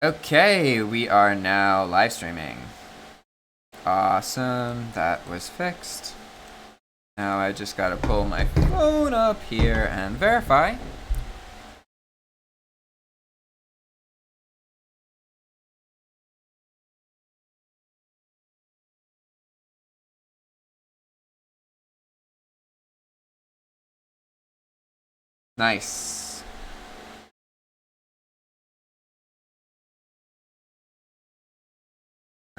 Okay, we are now live streaming. Awesome, that was fixed. Now I just gotta pull my phone up here and verify. Nice.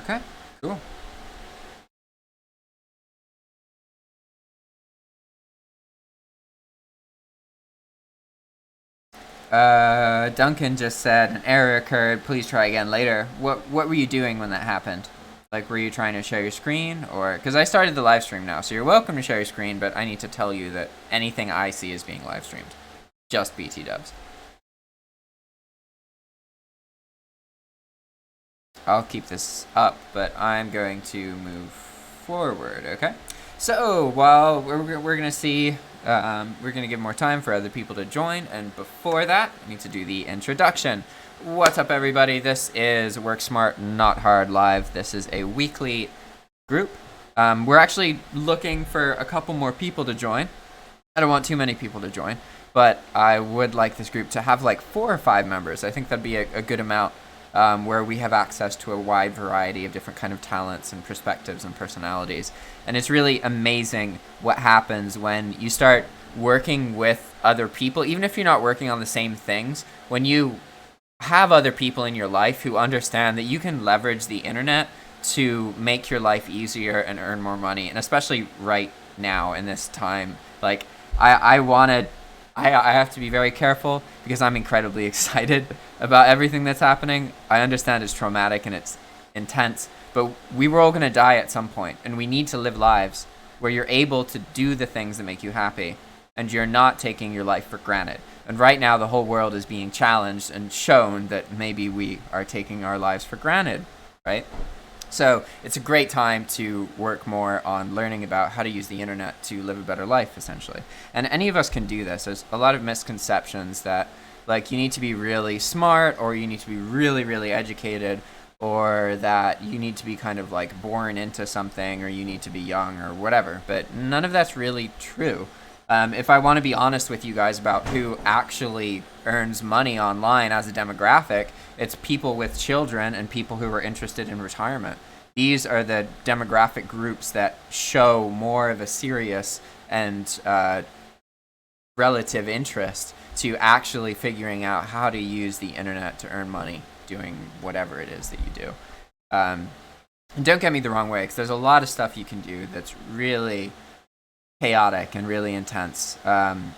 Okay, cool. Duncan just said an error occurred. Please try again later. What were you doing when that happened? Like, were you trying to share your screen, or because I started the live stream now, so you're welcome to share your screen, but I need to tell you that anything I see is being live streamed. Just BT dubs. I'll keep this up, but I'm going to move forward, okay? So, while we're going to see, we're going to give more time for other people to join, and before that, I need to do the introduction. What's up, everybody? This is Work Smart, Not Hard Live. This is a weekly group. We're actually looking for a couple more people to join. I don't want too many people to join, but I would like this group to have like 4 or 5 members. I think that'd be a good amount. Where we have access to a wide variety of different kind of talents and perspectives and personalities. And it's really amazing what happens when you start working with other people, even if you're not working on the same things, when you have other people in your life who understand that you can leverage the internet to make your life easier and earn more money. And especially right now in this time, like I have to be very careful because I'm incredibly excited about everything that's happening. I understand it's traumatic and it's intense, but we were all going to die at some point, and we need to live lives where you're able to do the things that make you happy, and you're not taking your life for granted. And right now, the whole world is being challenged and shown that maybe we are taking our lives for granted, right? So it's a great time to work more on learning about how to use the internet to live a better life, essentially. And any of us can do this. There's a lot of misconceptions that, like, you need to be really smart, or you need to be really, really educated, or that you need to be kind of like born into something, or you need to be young, or whatever. But none of that's really true. If I want to be honest with you guys about who actually earns money online as a demographic, it's people with children and people who are interested in retirement. These are the demographic groups that show more of a serious and relative interest to actually figuring out how to use the internet to earn money doing whatever it is that you do. And don't get me the wrong way, because there's a lot of stuff you can do that's really chaotic and really intense. And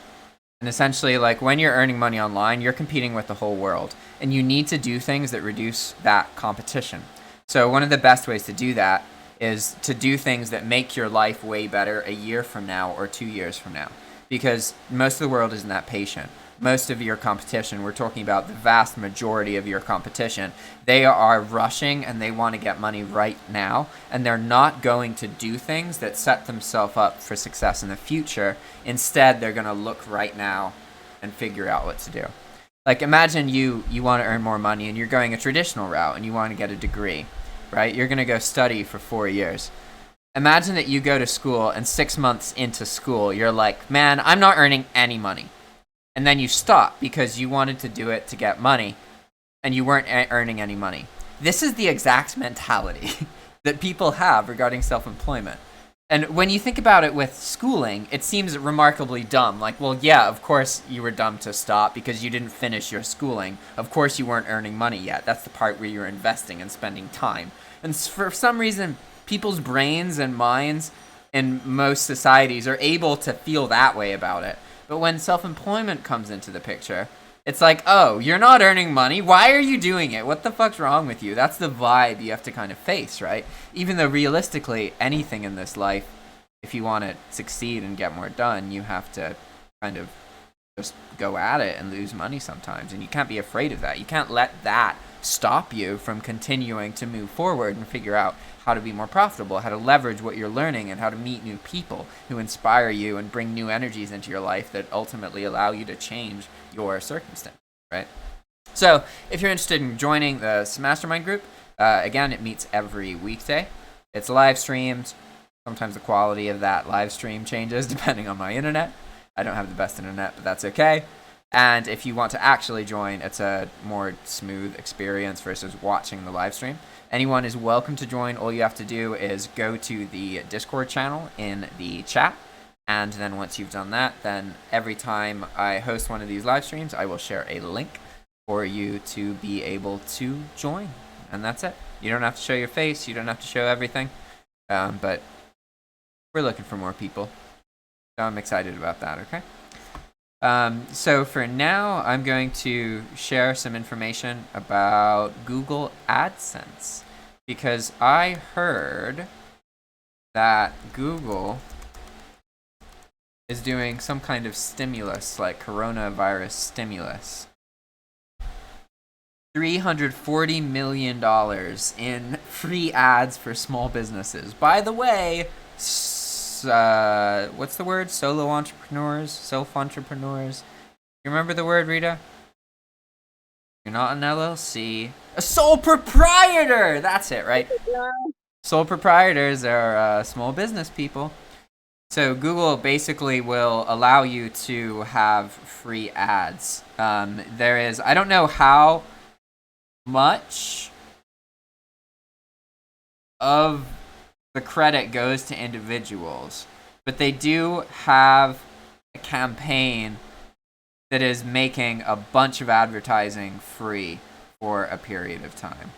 essentially, like, when you're earning money online, you're competing with the whole world, and you need to do things that reduce that competition. So one of the best ways to do that is to do things that make your life way better a year from now or 2 years from now, because most of the world isn't that patient. Most of your competition, we're talking about the vast majority of your competition, they are rushing and they want to get money right now, and they're not going to do things that set themselves up for success in the future. Instead, they're going to look right now and figure out what to do. Like, imagine you want to earn more money and you're going a traditional route and you want to get a degree, right? You're going to go study for 4 years. Imagine that you go to school and 6 months into school, you're like, man, I'm not earning any money. And then you stop because you wanted to do it to get money and you weren't earning any money. This is the exact mentality that people have regarding self-employment. And when you think about it with schooling, it seems remarkably dumb. Like, well, yeah, of course you were dumb to stop because you didn't finish your schooling. Of course you weren't earning money yet. That's the part where you're investing and spending time. And for some reason, people's brains and minds in most societies are able to feel that way about it. But when self-employment comes into the picture, it's like, oh, you're not earning money? Why are you doing it? What the fuck's wrong with you? That's the vibe you have to kind of face, right? Even though realistically, anything in this life, if you want to succeed and get more done, you have to kind of just go at it and lose money sometimes. And you can't be afraid of that. You can't let that stop you from continuing to move forward and figure out how to be more profitable, how to leverage what you're learning, and how to meet new people who inspire you and bring new energies into your life that ultimately allow you to change your circumstance, right? So if you're interested in joining the mastermind group, again, it meets every weekday. It's live streamed. Sometimes the quality of that live stream changes depending on my internet. I don't have the best internet, but that's okay. And if you want to actually join, it's a more smooth experience versus watching the live stream. Anyone is welcome to join. All you have to do is go to the Discord channel in the chat. And then once you've done that, then every time I host one of these live streams, I will share a link for you to be able to join. And that's it. You don't have to show your face. You don't have to show everything. But we're looking for more people. So I'm excited about that, okay? So for now, I'm going to share some information about Google AdSense, because I heard that Google is doing some kind of stimulus, like coronavirus stimulus. $340 million in free ads for small businesses. By the way, what's the word? Solo entrepreneurs, self-entrepreneurs. You remember the word, Rita? You're not an LLC. A sole proprietor! That's it, right? Sole proprietors are small business people. So Google basically will allow you to have free ads. There is, I don't know how much of the credit goes to individuals, but they do have a campaign that is making a bunch of advertising free for a period of time.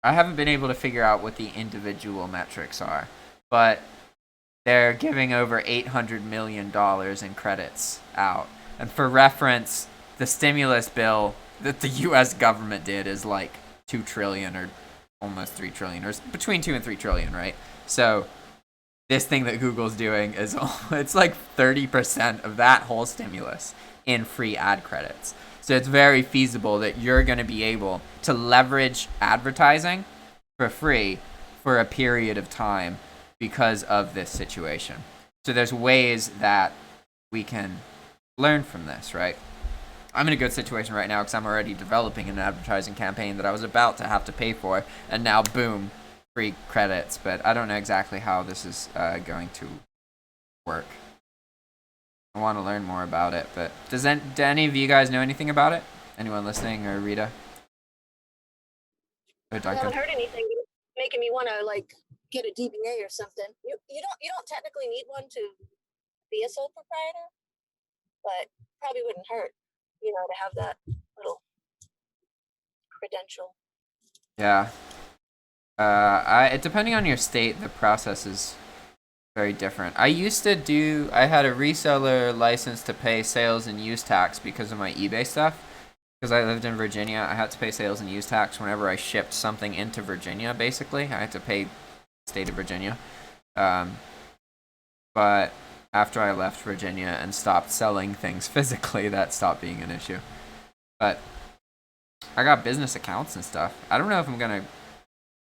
I haven't been able to figure out what the individual metrics are, but they're giving over $800 million in credits out. And for reference, the stimulus bill that the U.S. government did is like $2 trillion or almost $3 trillion, or between 2 and 3 trillion, right? So this thing that Google's doing is, it's like 30% of that whole stimulus in free ad credits. So it's very feasible that you're going to be able to leverage advertising for free for a period of time because of this situation. So there's ways that we can learn from this, right? I'm in a good situation right now because I'm already developing an advertising campaign that I was about to have to pay for, and now, boom, free credits. But I don't know exactly how this is going to work. I want to learn more about it, but do any of you guys know anything about it? Anyone listening, or Rita? Or I haven't heard anything making me want to like get a DBA or something. You don't technically need one to be a sole proprietor, but probably wouldn't hurt, to have that little credential. Yeah. Depending on your state, the process is very different. I had a reseller license to pay sales and use tax because of my eBay stuff. Because I lived in Virginia, I had to pay sales and use tax whenever I shipped something into Virginia, basically. I had to pay the state of Virginia. But after I left Virginia and stopped selling things physically, that stopped being an issue. But I got business accounts and stuff. I don't know if I'm going to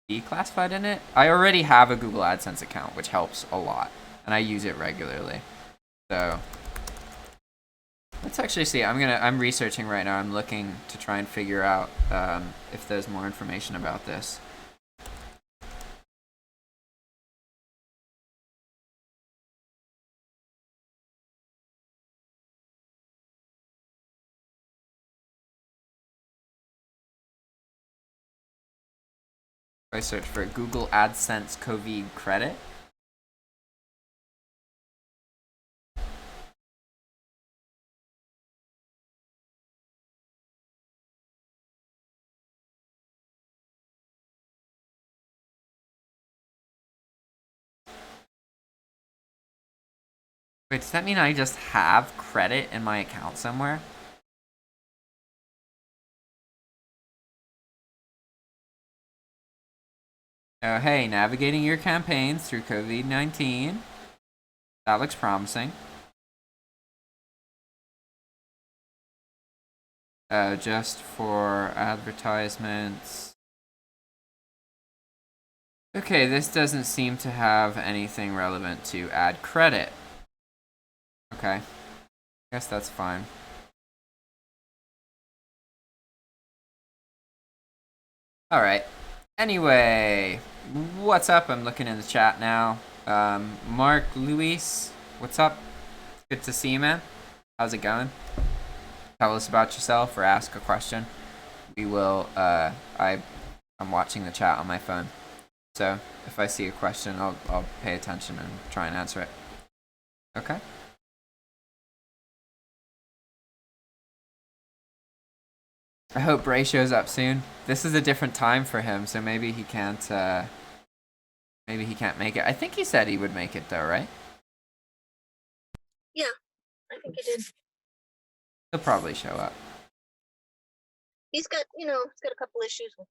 be classified in it. I already have a Google AdSense account, which helps a lot. And I use it regularly. So let's actually see. I'm researching right now. I'm looking to try and figure out if there's more information about this. If I search for Google AdSense COVID credit. Wait, does that mean I just have credit in my account somewhere? Oh, hey, navigating your campaigns through COVID-19. That looks promising. Just for advertisements. Okay, this doesn't seem to have anything relevant to ad credit. Okay. Guess that's fine. All right. Anyway, what's up? I'm looking in the chat now. Mark Luis, what's up? Good to see you, man. How's it going? Tell us about yourself or ask a question. We will. I'm watching the chat on my phone, so if I see a question, I'll pay attention and try and answer it. Okay. I hope Bray shows up soon. This is a different time for him, so maybe he can't. Maybe he can't make it. I think he said he would make it though, right? Yeah, I think he did. He'll probably show up. He's got a couple issues with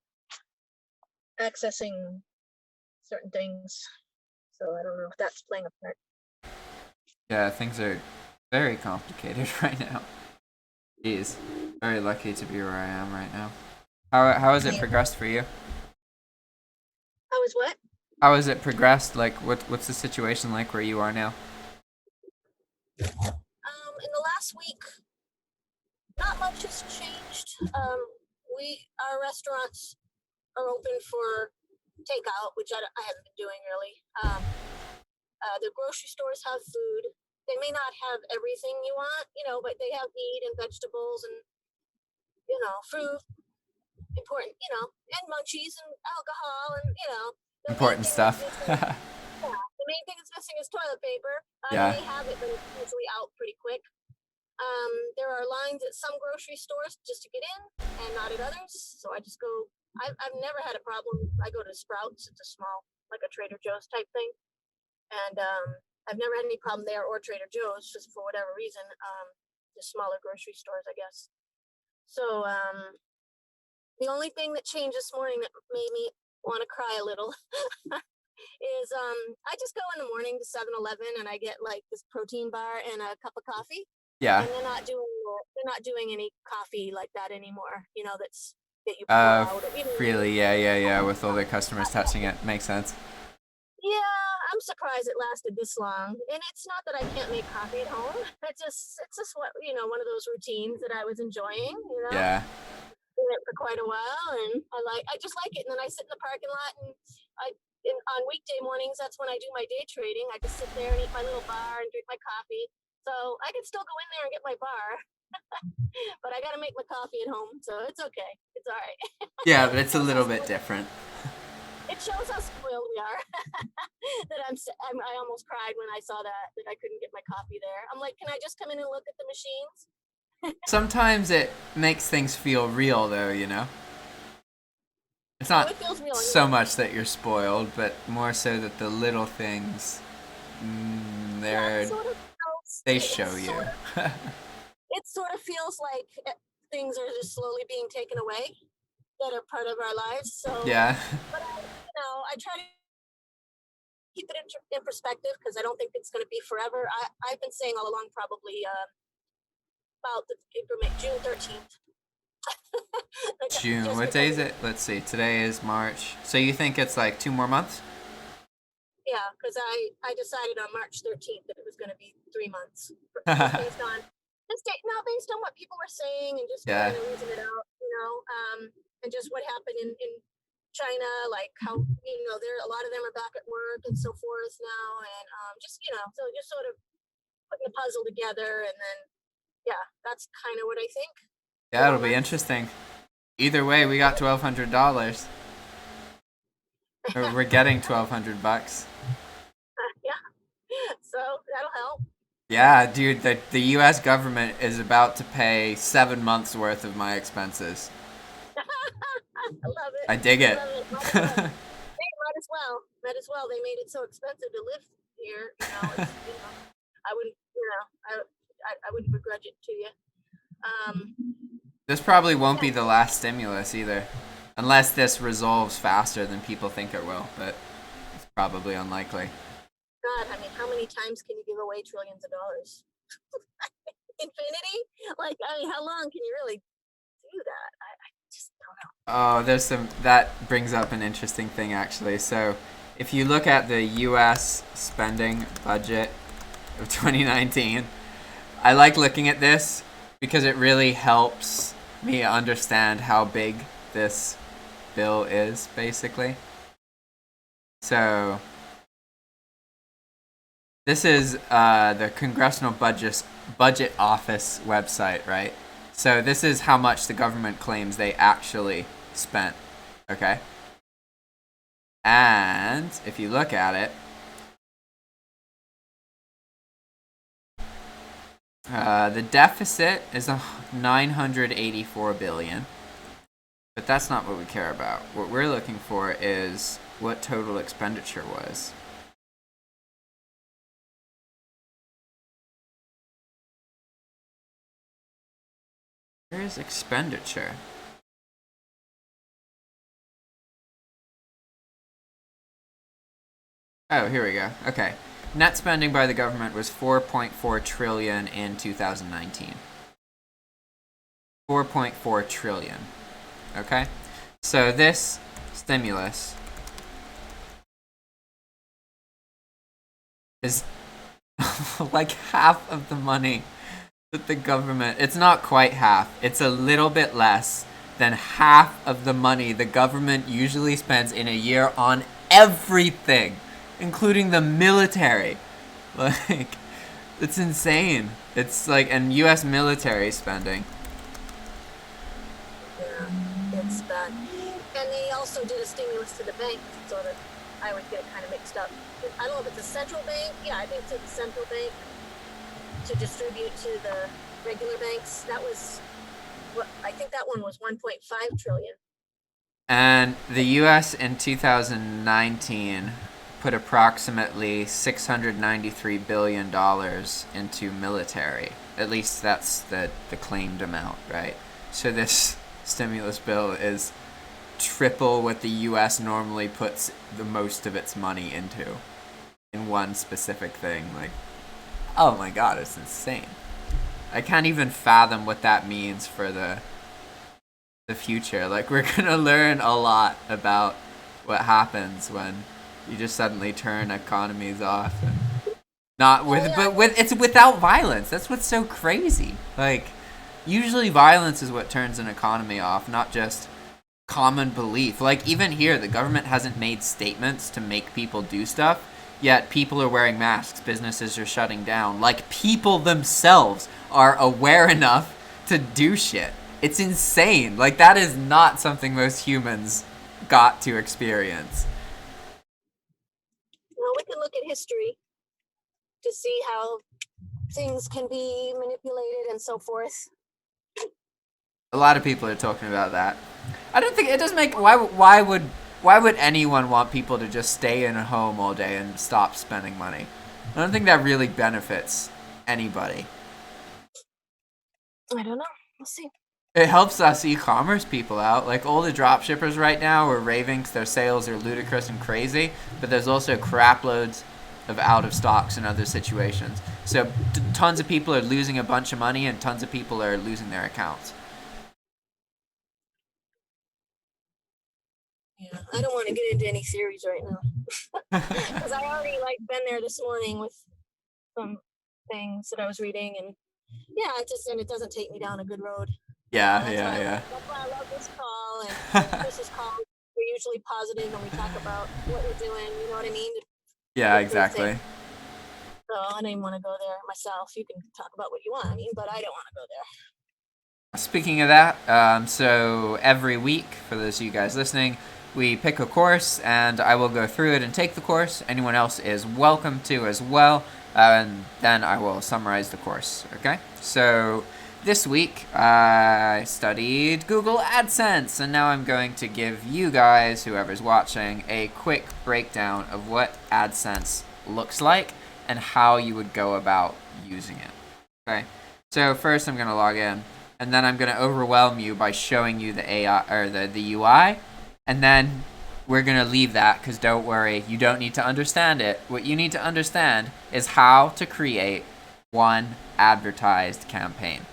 accessing certain things, so I don't know if that's playing a part. Yeah, things are very complicated right now. Jeez, very lucky to be where I am right now. How has it progressed for you? How is what? How has it progressed? Like, what's the situation like where you are now? In the last week, not much has changed. Our restaurants are open for takeout, which I haven't been doing really. The grocery stores have food. They may not have everything you want, but they have meat and vegetables and, fruit, important, and munchies and alcohol and, the Important stuff. The main thing that's missing is toilet paper. Yeah. They have it, but it's usually out pretty quick. There are lines at some grocery stores just to get in and not at others. So I just go, I've never had a problem. I go to Sprouts. It's a small, like a Trader Joe's type thing. And I've never had any problem there or Trader Joe's, just for whatever reason. The smaller grocery stores, I guess. So the only thing that changed this morning that made me want to cry a little is I just go in the morning to 7-Eleven and I get like this protein bar and a cup of coffee. Yeah. And they're not doing any coffee like that anymore. That you pour out. Freely, yeah. With all the customers touching it, makes sense. Yeah, I'm surprised it lasted this long. And it's not that I can't make coffee at home. It's just what one of those routines that I was enjoying. Yeah. Doing it for quite a while, and I just like it. And then I sit in the parking lot, and on weekday mornings, that's when I do my day trading. I just sit there and eat my little bar and drink my coffee. So I can still go in there and get my bar, but I got to make my coffee at home, so it's okay. It's all right. Yeah, but it's a little bit different. It shows how spoiled we are. That I almost cried when I saw that I couldn't get my coffee there. I'm like, can I just come in and look at the machines? Sometimes it makes things feel real, though, It's not so much that you're spoiled, but more so that the little things, they show you. It sort of feels like things are just slowly being taken away that are part of our lives. So yeah. But I try to keep it in perspective because I don't think it's going to be forever. I've been saying all along, probably about the June 13th. June. What day is it? Let's see. Today is March. So you think it's like 2 more months? Yeah, because I decided on March 13th that it was going to be 3 months. based on what people were saying and just trying to reason it out, and just what happened in China, like how there a lot of them are back at work and so forth now, and so just sort of putting the puzzle together, and then that's kind of what I think. Yeah, it'll be interesting. Either way, we got $1,200. We're getting $1,200. Yeah, so that'll help. Yeah, dude, the U.S. government is about to pay 7 months worth of my expenses. I love it. I dig it. Hey, might as well. They made it so expensive to live here. I wouldn't. I wouldn't begrudge it to you. This probably won't be the last stimulus either, unless this resolves faster than people think it will. But it's probably unlikely. God, I mean, how many times can you give away trillions of dollars? Infinity? How long can you really do that? I just don't know. That brings up an interesting thing, actually. So if you look at the U.S. spending budget of 2019, I like looking at this because it really helps me understand how big this bill is, basically. So this is the Congressional Budget Office website, right? So this is how much the government claims they actually spent, okay? And if you look at it, the deficit is $984 billion, but that's not what we care about. What we're looking for is what total expenditure was. Where is expenditure? Oh, here we go. Okay. Net spending by the government was 4.4 trillion in 2019. 4.4 trillion. Okay? So this stimulus is like half of the money that the government, it's not quite half, it's a little bit less than half of the money the government usually spends in a year on everything, including the military. Like, it's insane. It's like, and US military spending. Yeah, it's bad. And they also did a stimulus to the banks, so that I would get kind of mixed up. I don't know if it's a central bank. Yeah, I think it's the central bank to distribute to the regular banks. That was, what I think that one was 1.5 trillion. And the US in 2019 put approximately $693 billion into military. At least that's the claimed amount, right? So this stimulus bill is triple what the US normally puts the most of its money into in one specific thing. Like, oh my god, it's insane. I can't even fathom what that means for the future. Like, we're gonna learn a lot about what happens when you just suddenly turn economies off, and not with, but with, it's without violence. That's what's so crazy. Like, usually violence is what turns an economy off, not just common belief. Like, even here, the government hasn't made statements to make people do stuff, yet people are wearing masks, businesses are shutting down. Like, people themselves are aware enough to do shit. It's insane. Like, that is not something most humans got to experience. Well, we can look at history to see how things can be manipulated and so forth. A lot of people are talking about that. I don't think it does make. Why would anyone want people to just stay in a home all day and stop spending money? I don't think that really benefits anybody. I don't know. We'll see. It helps us e-commerce people out. Like, all the drop shippers right now are raving because their sales are ludicrous and crazy, but there's also crap loads of out of stocks in other situations. So tons of people are losing a bunch of money, and tons of people are losing their accounts. Yeah, I don't want to get into any theories right now because I already been there this morning with some things that I was reading, and yeah, it doesn't take me down a good road. Yeah. That's why I love this call, and Chris's call. We're usually positive and we talk about what we're doing. You know what I mean? Yeah, exactly. So I don't even want to go there myself. You can talk about what you want, but I don't want to go there. Speaking of that, so every week, for those of you guys listening, we pick a course, and I will go through it and take the course. Anyone else is welcome to as well, and then I will summarize the course, okay? So this week, I studied Google AdSense, and now I'm going to give you guys, whoever's watching, a quick breakdown of what AdSense looks like and how you would go about using it, okay? So first, I'm going to log in, and then I'm going to overwhelm you by showing you the AI or the UI, and then we're going to leave that because don't worry, you don't need to understand it. What you need to understand is how to create one advertised campaign.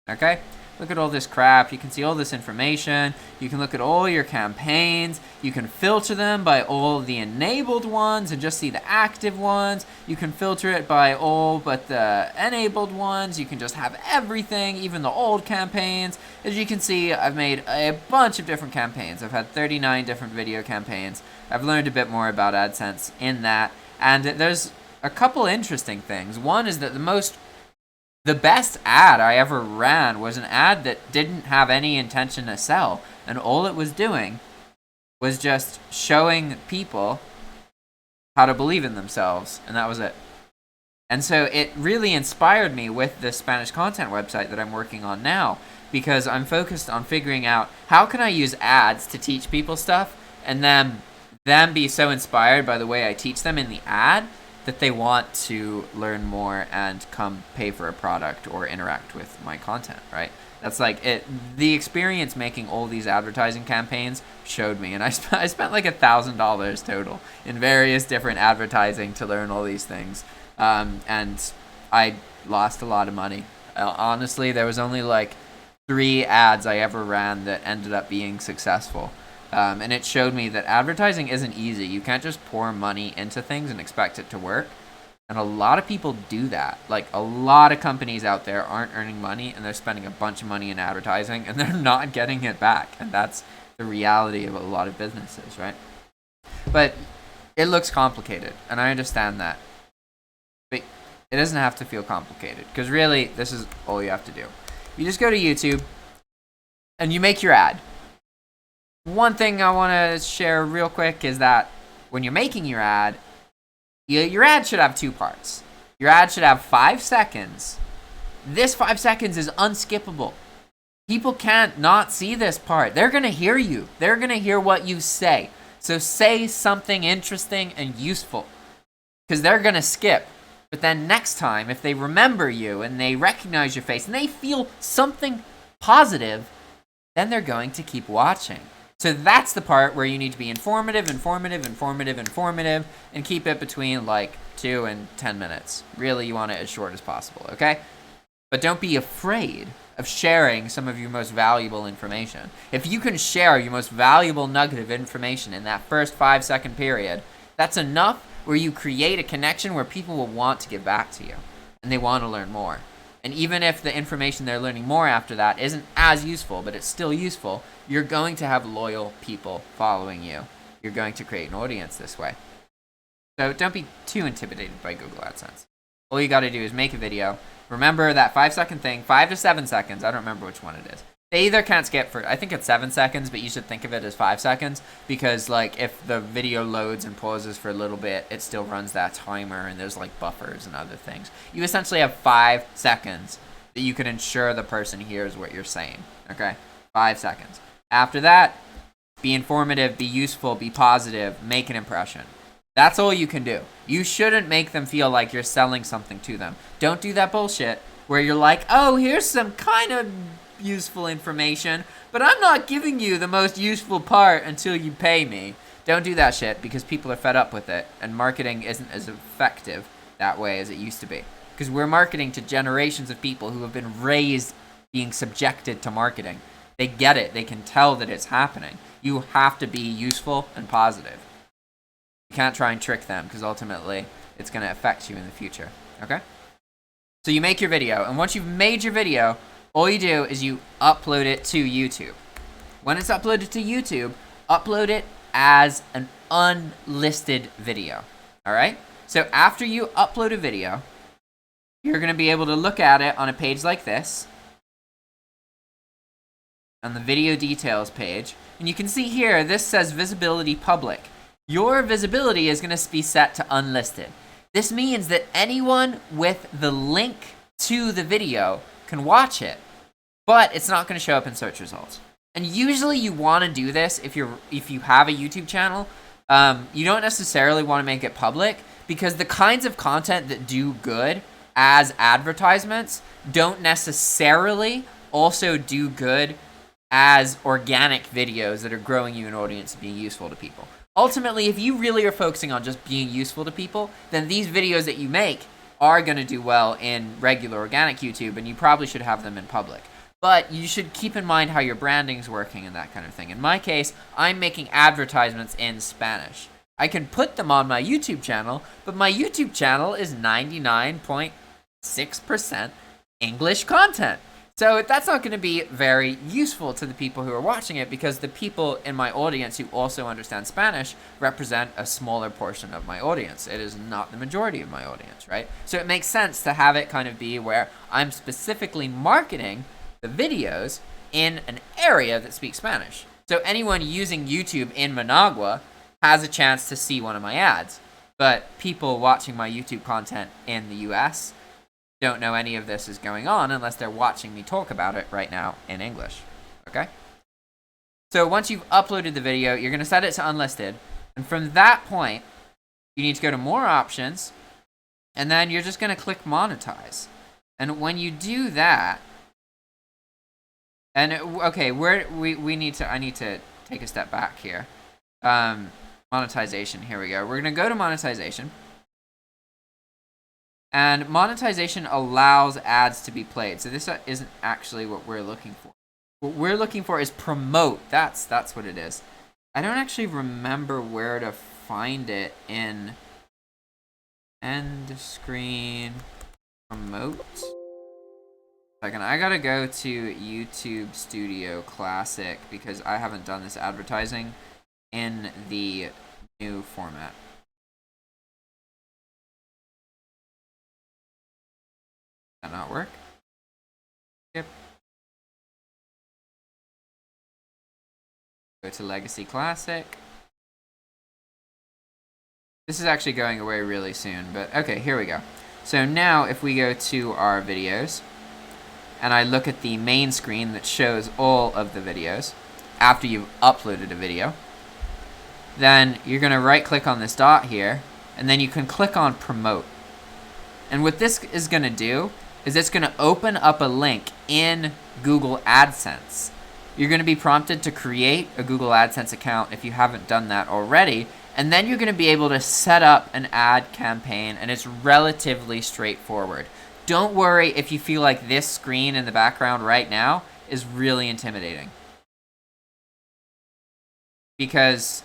Okay? Look at all this crap. You can see all this information. You can look at all your campaigns. You can filter them by all the enabled ones and just see the active ones. You can filter it by all but the enabled ones. You can just have everything, even the old campaigns. as you can see, I've made a bunch of different campaigns. I've had 39 different video campaigns. I've learned a bit more about AdSense in that, and there's a couple interesting things. One is that the best ad I ever ran was an ad that didn't have any intention to sell, and all it was doing was just showing people how to believe in themselves, and that was it. And so it really inspired me with the Spanish content website that I'm working on now, because I'm focused on figuring out how can I use ads to teach people stuff, and then them be so inspired by the way I teach them in the ad that they want to learn more and come pay for a product or interact with my content, right? That's like it. The experience making all these advertising campaigns showed me, and I spent like $1,000 total in various different advertising to learn all these things, and I lost a lot of money. Honestly, there was only like 3 ads I ever ran that ended up being successful. And it showed me that advertising isn't easy. You can't just pour money into things and expect it to work. And a lot of people do that. Like, a lot of companies out there aren't earning money, and they're spending a bunch of money in advertising, and they're not getting it back. And that's the reality of a lot of businesses, right? But it looks complicated, and I understand that. But it doesn't have to feel complicated, because really, this is all you have to do. You just go to YouTube, and you make your ad. One thing I want to share real quick is that when you're making your ad should have 2 parts. Your ad should have 5 seconds. This 5 seconds is unskippable. People can't not see this part. They're going to hear you. They're going to hear what you say. So say something interesting and useful, because they're going to skip. But then next time, if they remember you and they recognize your face and they feel something positive, then they're going to keep watching. So that's the part where you need to be informative, and keep it between like 2 and 10 minutes. Really, you want it as short as possible, okay? But don't be afraid of sharing some of your most valuable information. If you can share your most valuable nugget of information in that first 5-second period, that's enough where you create a connection where people will want to give back to you, and they want to learn more. And even if the information they're learning more after that isn't as useful, but it's still useful, you're going to have loyal people following you. You're going to create an audience this way. So don't be too intimidated by Google AdSense. All you got to do is make a video. Remember that 5-second thing, 5 to 7 seconds. I don't remember which one it is. They either can't skip for, I think it's 7 seconds, but you should think of it as 5 seconds, because like if the video loads and pauses for a little bit, it still runs that timer, and there's like buffers and other things. You essentially have 5 seconds that you can ensure the person hears what you're saying. Okay? 5 seconds. After that, be informative, be useful, be positive, make an impression. That's all you can do. You shouldn't make them feel like you're selling something to them. Don't do that bullshit where you're like, oh, here's some kind of useful information, but I'm not giving you the most useful part until you pay me. Don't do that shit, because people are fed up with it, and marketing isn't as effective that way as it used to be. Because we're marketing to generations of people who have been raised being subjected to marketing. They get it. They can tell that it's happening. You have to be useful and positive. You can't try and trick them, because ultimately it's going to affect you in the future. Okay? So you make your video, and once you've made your video, all you do is you upload it to YouTube. When it's uploaded to YouTube, upload it as an unlisted video. All right? So after you upload a video, you're going to be able to look at it on a page like this, on the video details page. And you can see here, this says visibility public. Your visibility is going to be set to unlisted. This means that anyone with the link to the video can watch it, but it's not going to show up in search results. And usually you want to do this if you have a YouTube channel. You don't necessarily want to make it public, because the kinds of content that do good as advertisements don't necessarily also do good as organic videos that are growing you an audience and being useful to people. Ultimately, if you really are focusing on just being useful to people, then these videos that you make are going to do well in regular organic YouTube, and you probably should have them in public. But you should keep in mind how your branding is working and that kind of thing. In my case, I'm making advertisements in Spanish. I can put them on my YouTube channel, but my YouTube channel is 99.6% English content. So that's not going to be very useful to the people who are watching it, because the people in my audience who also understand Spanish represent a smaller portion of my audience. It is not the majority of my audience, right? So it makes sense to have it kind of be where I'm specifically marketing the videos in an area that speaks Spanish. So anyone using YouTube in Managua has a chance to see one of my ads. But people watching my YouTube content in the US don't know any of this is going on unless they're watching me talk about it right now in English. Okay? So once you've uploaded the video, you're going to set it to unlisted. And from that point, you need to go to more options. And then you're just going to click monetize. And when you do that, and okay, I need to take a step back here. Monetization, here we go. We're going to go to monetization. And monetization allows ads to be played. So this isn't actually what we're looking for. What we're looking for is promote. That's what it is. I don't actually remember where to find it in end screen promote. Second, I gotta go to YouTube Studio Classic because I haven't done this advertising in the new format. That not work? Yep. Go to Legacy Classic. This is actually going away really soon, but okay, here we go. So now if we go to our videos, and I look at the main screen that shows all of the videos after you've uploaded a video, then you're going to right click on this dot here, and then you can click on promote. And what this is going to do is it's going to open up a link in Google AdSense. You're going to be prompted to create a Google AdSense account if you haven't done that already, and then you're going to be able to set up an ad campaign, and it's relatively straightforward. Don't worry if you feel like this screen in the background right now is really intimidating, because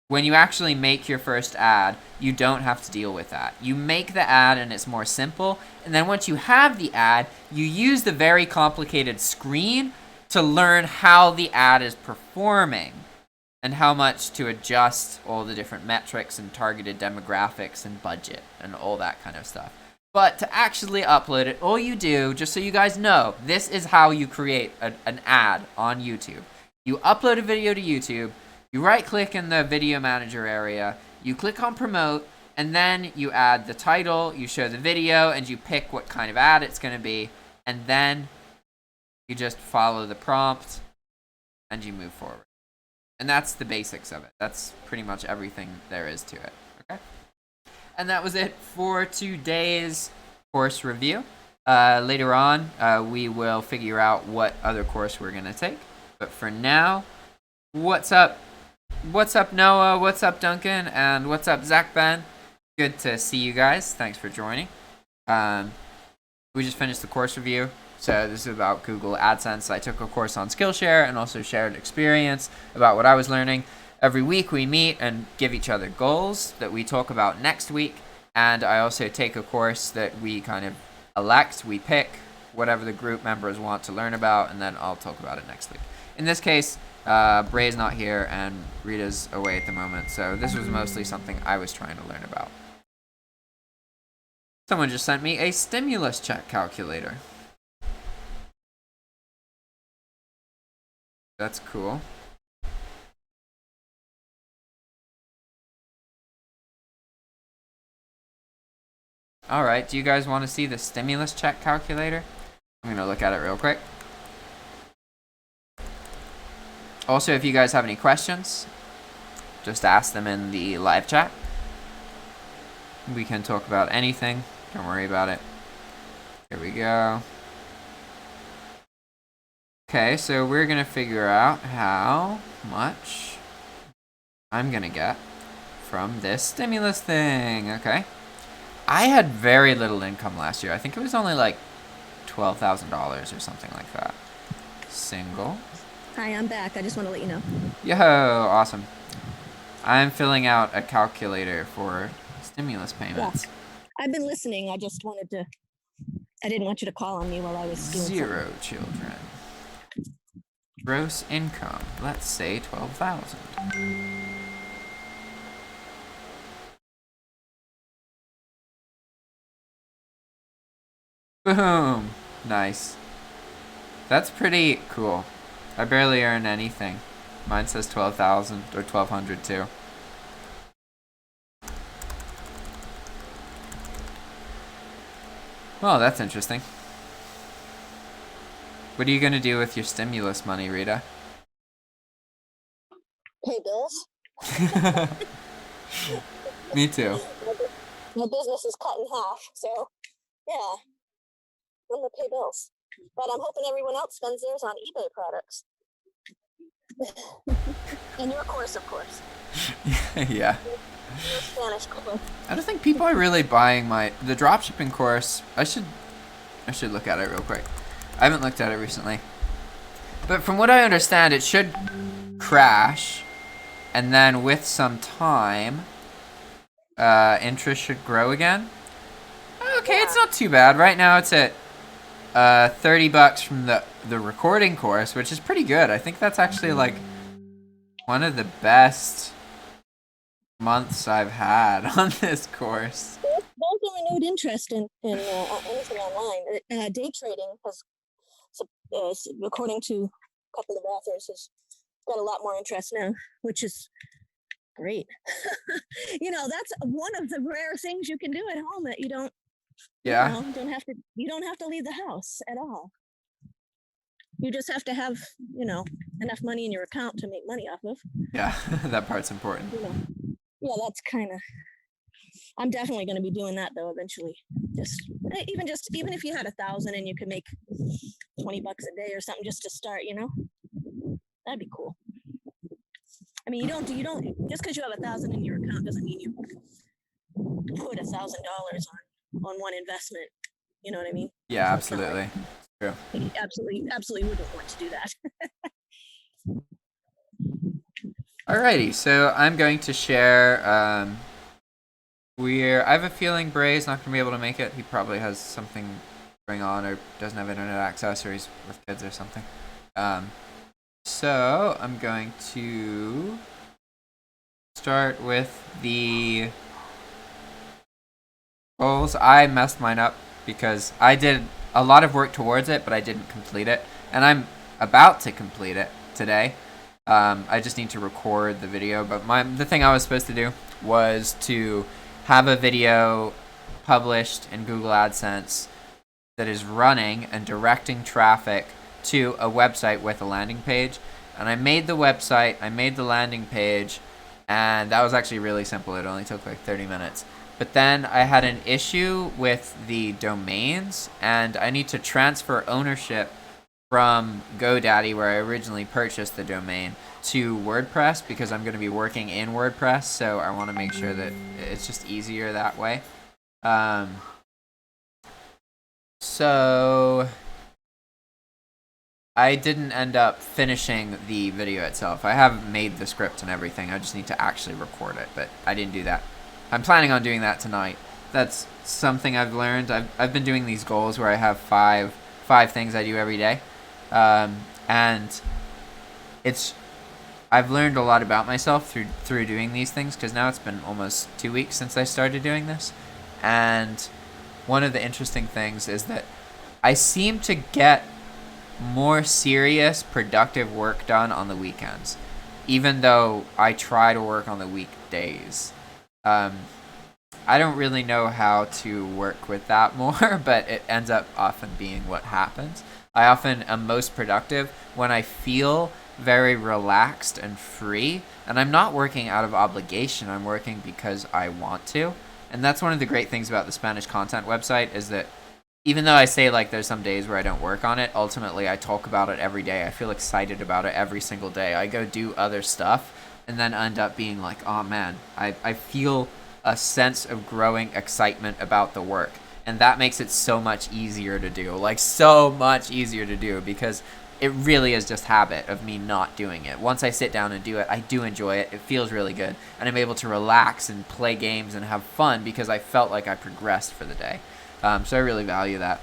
when you actually make your first ad, you don't have to deal with that. You make the ad and it's more simple, and then once you have the ad, you use the very complicated screen to learn how the ad is performing and how much to adjust all the different metrics and targeted demographics and budget and all that kind of stuff. But to actually upload it, all you do, just so you guys know, this is how you create an ad on YouTube. You upload a video to YouTube, you right-click in the video manager area, you click on promote, and then you add the title, you show the video, and you pick what kind of ad it's going to be, and then you just follow the prompt, and you move forward. And that's the basics of it. That's pretty much everything there is to it. Okay? And that was it for today's course review. Later on, we will figure out what other course we're going to take. But for now, what's up? What's up, Noah? What's up, Duncan? And what's up, Zach Ben? Good to see you guys. Thanks for joining. We just finished the course review. So this is about Google AdSense. I took a course on Skillshare and also shared experience about what I was learning. Every week we meet and give each other goals that we talk about next week. And I also take a course that we kind of elect. We pick whatever the group members want to learn about, and then I'll talk about it next week. In this case, Bray's not here and Rita's away at the moment. So this was mostly something I was trying to learn about. Someone just sent me a stimulus check calculator. That's cool. Alright, do you guys want to see the stimulus check calculator? I'm going to look at it real quick. Also, if you guys have any questions, just ask them in the live chat. We can talk about anything. Don't worry about it. Here we go. Okay, so we're going to figure out how much I'm going to get from this stimulus thing. Okay. I had very little income last year. I think it was only like $12,000 or something like that. Single. Hi, I'm back. I just want to let you know. Yo, awesome. I'm filling out a calculator for stimulus payments. Yeah. I've been listening. I just wanted to I didn't want you to call on me while I was doing 0 children. Gross income, let's say 12,000. Boom! Nice. That's pretty cool. I barely earn anything. Mine says 12,000 or 1,200 too. Well, that's interesting. What are you gonna do with your stimulus money, Rita? Pay bills. Me too. My business is cut in half, so yeah, I'm gonna pay bills. But I'm hoping everyone else spends theirs on eBay products. And your course, of course. Yeah. Your Spanish course. I don't think people are really buying the dropshipping course. I should look at it real quick. I haven't looked at it recently. But from what I understand, it should crash, and then with some time, interest should grow again. Okay, yeah. It's not too bad. Right now it's at $30 from the recording course, which is pretty good. I think that's actually like one of the best months I've had on this course. There's a renewed interest in anything online. Day trading has, according to a couple of authors, has got a lot more interest now, which is great. That's one of the rare things you can do at home that you don't. Yeah. You don't have to leave the house at all. You just have to have, enough money in your account to make money off of. Yeah, that part's important. Yeah, that's kind of. I'm definitely going to be doing that though eventually. Even if you had 1,000 and you could make $20 a day or something just to start, that'd be cool. I mean, you don't just because you have 1,000 in your account doesn't mean you put $1,000 on one investment. You know what I mean? Yeah, absolutely. True. Absolutely wouldn't want to do that. Alrighty, so I'm going to share. I have a feeling Bray's not going to be able to make it. He probably has something going on or doesn't have internet access or he's with kids or something. So I'm going to start with the goals. I messed mine up because I did a lot of work towards it, but I didn't complete it. And I'm about to complete it today. I just need to record the video. But the thing I was supposed to do was to have a video published in Google AdSense that is running and directing traffic to a website with a landing page. And I made the website, I made the landing page, and that was actually really simple. It only took like 30 minutes. But then I had an issue with the domains, and I need to transfer ownership from GoDaddy, where I originally purchased the domain, to WordPress because I'm going to be working in WordPress, so I want to make sure that it's just easier that way. So I didn't end up finishing the video itself. I have made the script and everything. I just need to actually record it, but I didn't do that. I'm planning on doing that tonight. That's something I've learned. I've been doing these goals where I have five things I do every day, and I've learned a lot about myself through doing these things, because now it's been almost 2 weeks since I started doing this. And one of the interesting things is that I seem to get more serious, productive work done on the weekends, even though I try to work on the weekdays. I don't really know how to work with that more, but it ends up often being what happens. I often am most productive when I feel very relaxed and free, and I'm not working out of obligation. I'm working because I want to. And that's one of the great things about the Spanish content website, is that even though I say like there's some days where I don't work on it, ultimately I talk about it every day. I feel excited about it every single day. I go do other stuff and then end up being like, oh man, I feel a sense of growing excitement about the work. And that makes it so much easier to do, like so much easier to do, because it really is just habit of me not doing it. Once I sit down and do it, I do enjoy it. It feels really good. And I'm able to relax and play games and have fun because I felt like I progressed for the day. So I really value that.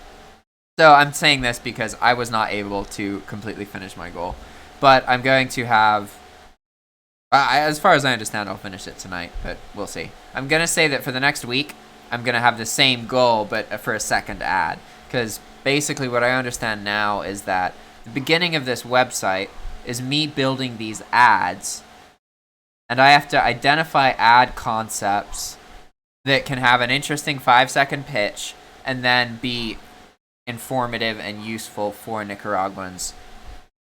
So I'm saying this because I was not able to completely finish my goal. But I'm going to have, as far as I understand, I'll finish it tonight, but we'll see. I'm going to say that for the next week, I'm going to have the same goal, but for a second ad. Because basically what I understand now is that the beginning of this website is me building these ads, and I have to identify ad concepts that can have an interesting 5-second pitch and then be informative and useful for Nicaraguans.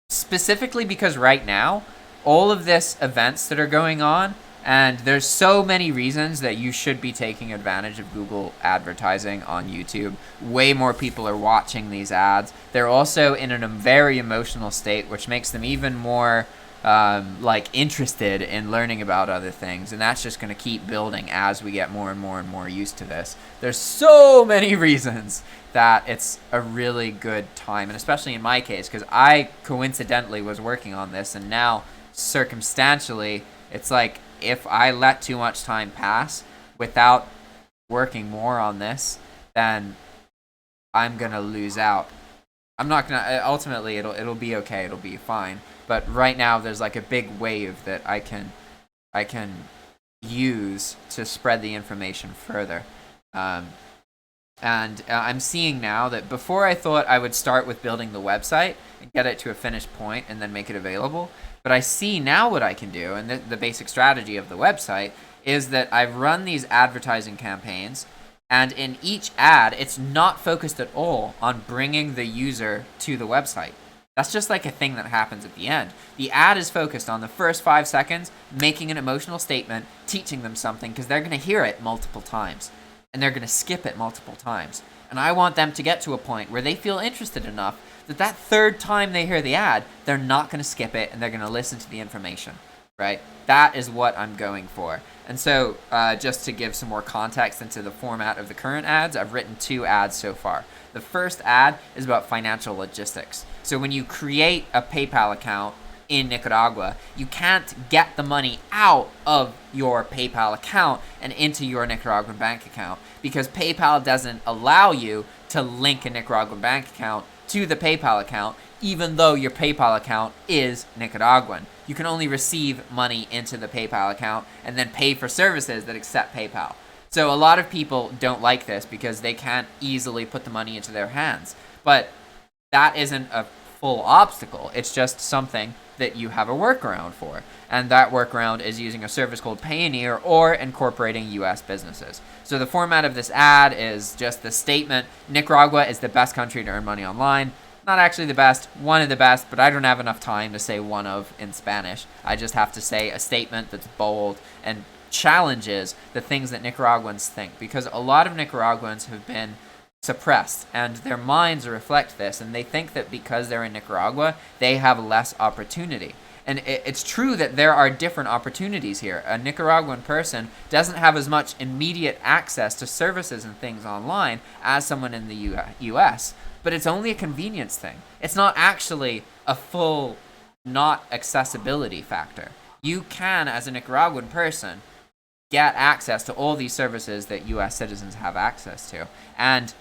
Specifically because right now, all of this events that are going on, and there's so many reasons that you should be taking advantage of Google advertising on YouTube. Way more people are watching these ads. They're also in a very emotional state, which makes them even more interested in learning about other things, and that's just going to keep building as we get more and more and more used to this. There's so many reasons that it's a really good time, and especially in my case, because I coincidentally was working on this, and now circumstantially, it's like if I let too much time pass without working more on this, then I'm gonna lose out. I'm not gonna. Ultimately, it'll be okay. It'll be fine. But right now, there's like a big wave that I can use to spread the information further. And I'm seeing now that before I thought I would start with building the website and get it to a finished point and then make it available. But I see now what I can do, and the basic strategy of the website is that I've run these advertising campaigns, and in each ad, it's not focused at all on bringing the user to the website. That's just like a thing that happens at the end. The ad is focused on the first 5 seconds, making an emotional statement, teaching them something, because they're going to hear it multiple times, and they're going to skip it multiple times. And I want them to get to a point where they feel interested enough that third time they hear the ad, they're not going to skip it, and they're going to listen to the information, right? That is what I'm going for. And so just to give some more context into the format of the current ads, I've written 2 ads so far. The first ad is about financial logistics. So when you create a PayPal account in Nicaragua, you can't get the money out of your PayPal account and into your Nicaraguan bank account because PayPal doesn't allow you to link a Nicaraguan bank account to the PayPal account, even though your PayPal account is Nicaraguan. You can only receive money into the PayPal account and then pay for services that accept PayPal. So a lot of people don't like this because they can't easily put the money into their hands. But that isn't a full obstacle. It's just something that you have a workaround for. And that workaround is using a service called Payoneer or incorporating US businesses. So the format of this ad is just the statement, Nicaragua is the best country to earn money online. Not actually the best, one of the best, but I don't have enough time to say one of in Spanish. I just have to say a statement that's bold and challenges the things that Nicaraguans think, because a lot of Nicaraguans have been suppressed and their minds reflect this, and they think that because they're in Nicaragua, they have less opportunity. And it's true that there are different opportunities here. A Nicaraguan person doesn't have as much immediate access to services and things online as someone in the US, but it's only a convenience thing. It's not actually a full not accessibility factor. You can, as a Nicaraguan person, get access to all these services that US citizens have access to. And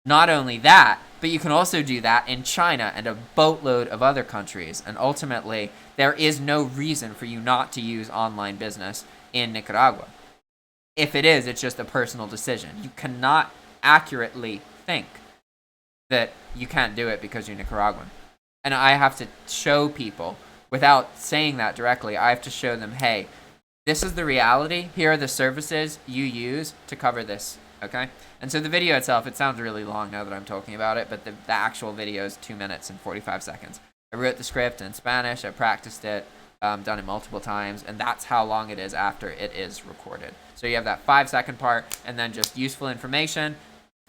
not only that, but you can also do that in China and a boatload of other countries. And ultimately, there is no reason for you not to use online business in Nicaragua. If it is, it's just a personal decision. You cannot accurately think that you can't do it because you're Nicaraguan. And I have to show people, without saying that directly, I have to show them, hey, this is the reality. Here are the services you use to cover this, okay? And so the video itself, it sounds really long now that I'm talking about it, but the actual video is 2 minutes and 45 seconds. I wrote the script in Spanish, I practiced it, done it multiple times, and that's how long it is after it is recorded. So you have that 5-second part, and then just useful information,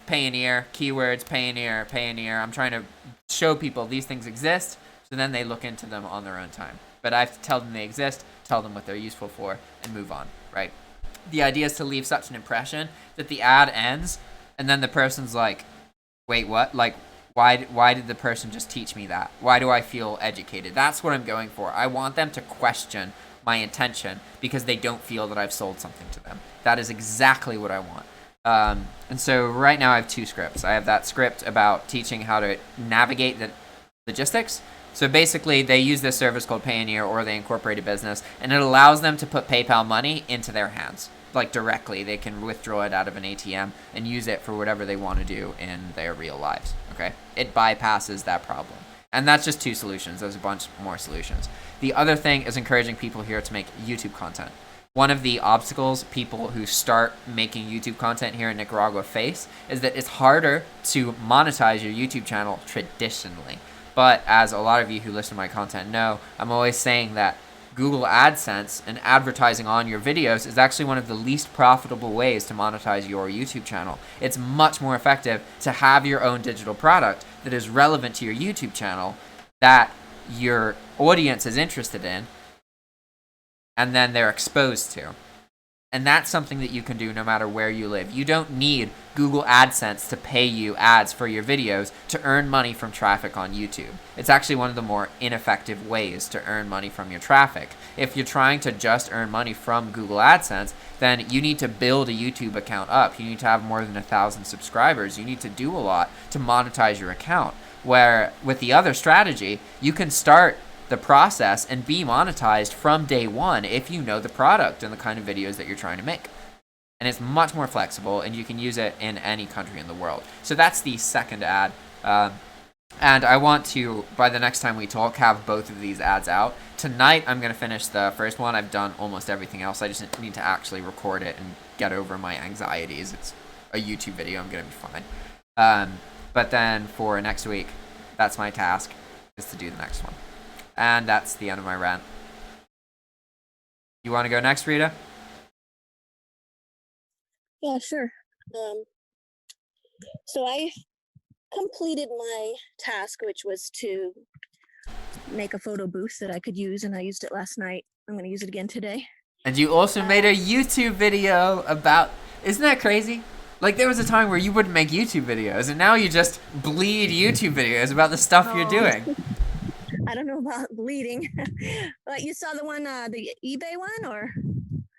Payoneer, keywords, Payoneer, Payoneer. I'm trying to show people these things exist, so then they look into them on their own time. But I have to tell them they exist, tell them what they're useful for, and move on, right? The idea is to leave such an impression that the ad ends, and then the person's like, wait, what? Like, why did the person just teach me that? Why do I feel educated? That's what I'm going for. I want them to question my intention because they don't feel that I've sold something to them. That is exactly what I want. And so right now I have 2 scripts. I have that script about teaching how to navigate the logistics. So basically, they use this service called Payoneer, or they incorporate a business, and it allows them to put PayPal money into their hands, like directly. They can withdraw it out of an ATM and use it for whatever they want to do in their real lives. Okay, it bypasses that problem, and that's just 2 solutions. There's a bunch more solutions. The other thing is encouraging people here to make YouTube content. One of the obstacles people who start making YouTube content here in Nicaragua face is that it's harder to monetize your YouTube channel traditionally. But as a lot of you who listen to my content know, I'm always saying that Google AdSense and advertising on your videos is actually one of the least profitable ways to monetize your YouTube channel. It's much more effective to have your own digital product that is relevant to your YouTube channel, that your audience is interested in, and then they're exposed to. And that's something that you can do no matter where you live. You don't need Google AdSense to pay you ads for your videos to earn money from traffic on YouTube. It's actually one of the more ineffective ways to earn money from your traffic. If you're trying to just earn money from Google AdSense, then you need to build a YouTube account up. You need to have more than 1,000 subscribers. You need to do a lot to monetize your account. Where with the other strategy, you can start the process and be monetized from day one if you know the product and the kind of videos that you're trying to make. And it's much more flexible, and you can use it in any country in the world. So that's the second ad. And I want to, by the next time we talk, have both of these ads out. Tonight, I'm going to finish the first one. I've done almost everything else. I just need to actually record it and get over my anxieties. It's a YouTube video. I'm going to be fine. But then for next week, that's my task, is to do the next one. And that's the end of my rant. You want to go next, Rita? Yeah, sure. So I completed my task, which was to make a photo booth that I could use, and I used it last night. I'm going to use it again today. And you also made a YouTube video about... Isn't that crazy? Like, there was a time where you wouldn't make YouTube videos, and now you just bleed YouTube videos about the stuff you're doing. I don't know about bleeding. But you saw the one, the eBay one, or?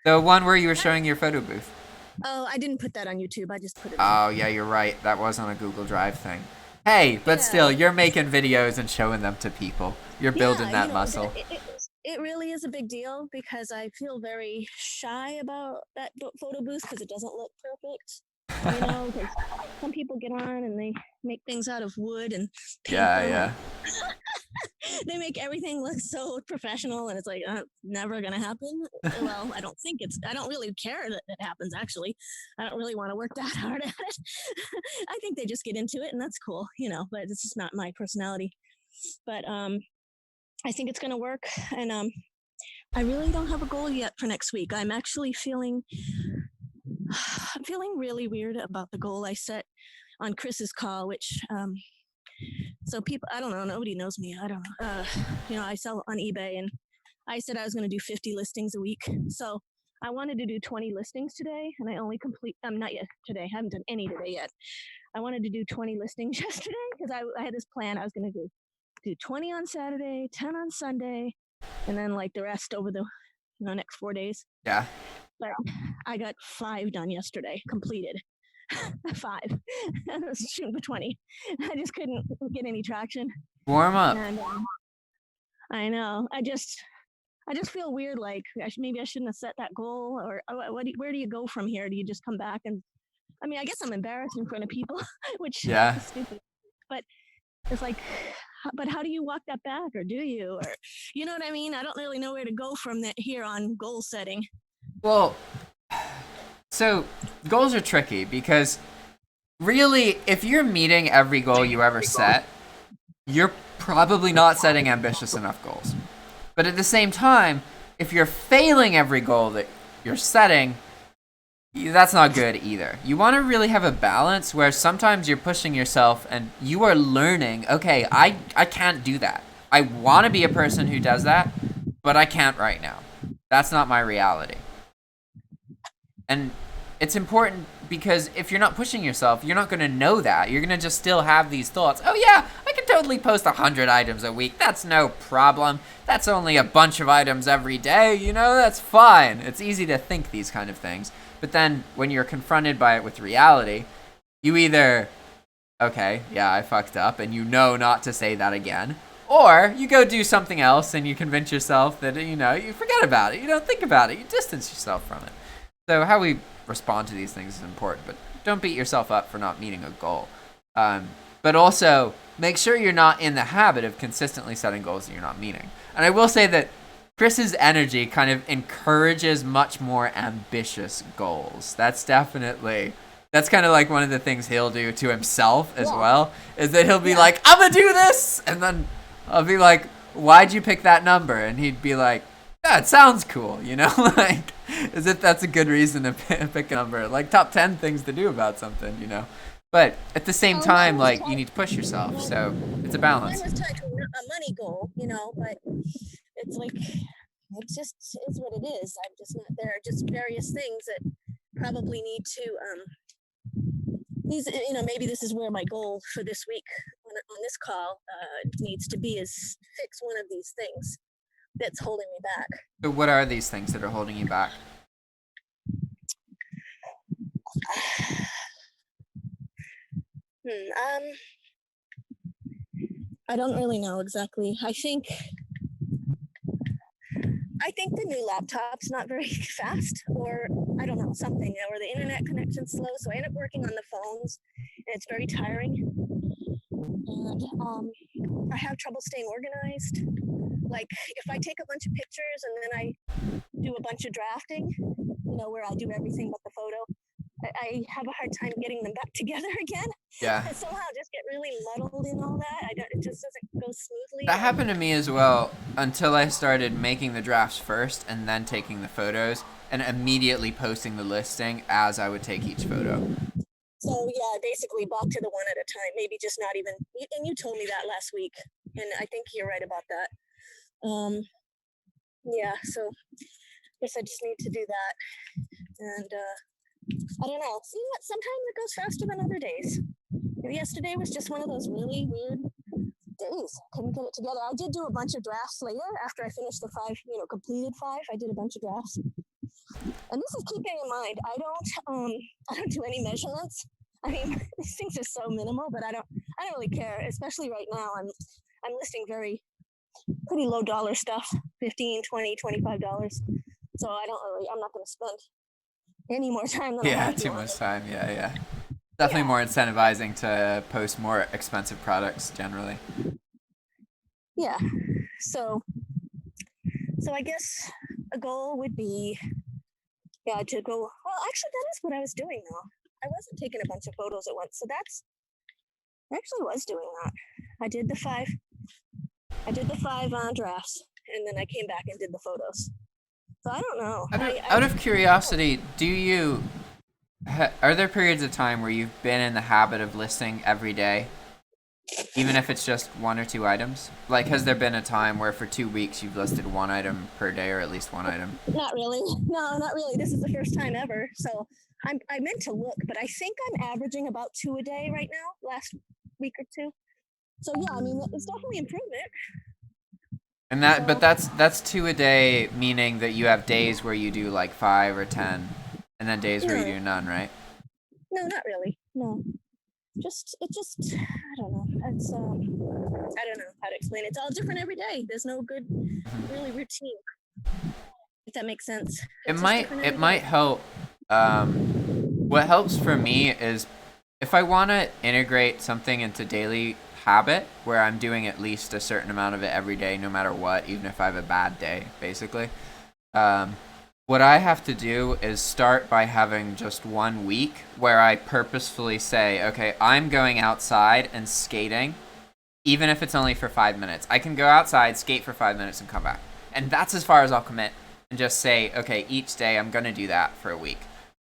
The one where you were showing your photo booth. Oh, I didn't put that on YouTube. I just put it Oh, yeah, you're right. That was on a Google Drive thing. Hey, but still, you're making videos and showing them to people. You're building that muscle. It really is a big deal, because I feel very shy about that photo booth because it doesn't look perfect. You know, because some people get on and they make things out of wood and paper. Yeah. They make everything look so professional, and it's like, never gonna happen. Well, I don't really care that it happens, actually. I don't really want to work that hard at it. I think they just get into it, and that's cool, you know, but it's just not my personality. But I think it's gonna work, and I really don't have a goal yet for next week. I'm actually feeling really weird about the goal I set on Chris's call, which so people, I don't know, nobody knows me. I don't know. You know, I sell on eBay, and I said I was going to do 50 listings a week. So I wanted to do 20 listings today, and I only not yet today. I haven't done any today yet. I wanted to do 20 listings yesterday because I had this plan. I was going to do 20 on Saturday, 10 on Sunday, and then like the rest over the next 4 days. Yeah. But I got 5 done yesterday, completed. 5. I was shooting for 20. I just couldn't get any traction. Warm up. And I know. I just feel weird. Like maybe I shouldn't have set that goal. Or where do you go from here? Do you just come back and? I mean, I guess I'm embarrassed in front of people, which is stupid. But it's like, but how do you walk that back, or do you? Or you know what I mean? I don't really know where to go from that here on goal setting. Well, so goals are tricky because really, if you're meeting every goal you ever set, you're probably not setting ambitious enough goals. But at the same time, if you're failing every goal that you're setting, that's not good either. You want to really have a balance where sometimes you're pushing yourself and you are learning, okay, I can't do that. I want to be a person who does that, but I can't right now. That's not my reality. And it's important because if you're not pushing yourself, you're not going to know that. You're going to just still have these thoughts. Oh yeah, I can totally post 100 items a week. That's no problem. That's only a bunch of items every day. You know, that's fine. It's easy to think these kind of things. But then when you're confronted by it with reality, you either, okay, yeah, I fucked up, and you know not to say that again, or you go do something else and you convince yourself that, you forget about it, you don't think about it, you distance yourself from it. So how we respond to these things is important, but don't beat yourself up for not meeting a goal. But also, make sure you're not in the habit of consistently setting goals that you're not meeting. And I will say that Chris's energy kind of encourages much more ambitious goals. That's kind of like one of the things he'll do to himself as well, is that he'll be like, I'm going to do this! And then I'll be like, why'd you pick that number? And he'd be like, yeah, it sounds cool, like, as if that's a good reason to pick a number. Like, top 10 things to do about something, But at the same time, like, you need to push yourself, so it's a balance. Mine was tied to a money goal, but it's like, it just is what it is. I'm just not there. Just various things that probably need to, maybe this is where my goal for this week on this call needs to be, is fix one of these things that's holding me back. So what are these things that are holding you back? I don't really know exactly. I think the new laptop's not very fast, or I don't know, something, or the internet connection's slow. So I end up working on the phones, and it's very tiring. And I have trouble staying organized. Like, if I take a bunch of pictures and then I do a bunch of drafting, where I do everything but the photo, I have a hard time getting them back together again. Yeah. I somehow just get really muddled in all that. It just doesn't go smoothly. That happened to me as well, until I started making the drafts first and then taking the photos and immediately posting the listing as I would take each photo. So yeah, basically back to the one at a time, maybe just not even, and you told me that last week, and I think you're right about that. Yeah, so I guess I just need to do that. And I don't know. See what? Sometimes it goes faster than other days. Yesterday was just one of those really weird days. Couldn't get it together. I did do a bunch of drafts later after I finished the 5, completed 5. I did a bunch of drafts. And this is keeping in mind, I don't do any measurements. I mean, these things are so minimal, but I don't really care. Especially right now, I'm listing pretty low dollar stuff, $15, $20, $25. So I'm not going to spend any more time than I have to. Too much time. Yeah. Definitely more incentivizing to post more expensive products generally. Yeah. So I guess a goal would be, to go. Well, actually, that is what I was doing though. I wasn't taking a bunch of photos at once, so I actually was doing that. I did the 5 drafts, and then I came back and did the photos. So I don't know. Out of curiosity, are there periods of time where you've been in the habit of listing every day, even if it's just 1 or 2 items? Like, has there been a time where for 2 weeks you've listed 1 item per day, or at least 1 item? Not really. No, not really. This is the first time ever. So I meant to look, but I think I'm averaging about 2 a day right now, last week or 2. So yeah, I mean, it's definitely improvement. And but that's 2 a day, meaning that you have days where you do like 5 or 10, and then days where you do none, right? No, not really. No, I don't know. It's I don't know how to explain it. It's all different every day. There's no good, really routine. If that makes sense. It might help. What helps for me is if I want to integrate something into daily habit where I'm doing at least a certain amount of it every day, no matter what, even if I have a bad day, basically. What I have to do is start by having just 1 week where I purposefully say, okay, I'm going outside and skating, even if it's only for 5 minutes. I can go outside, skate for 5 minutes, and come back. And that's as far as I'll commit, and just say, okay, each day I'm going to do that for a week.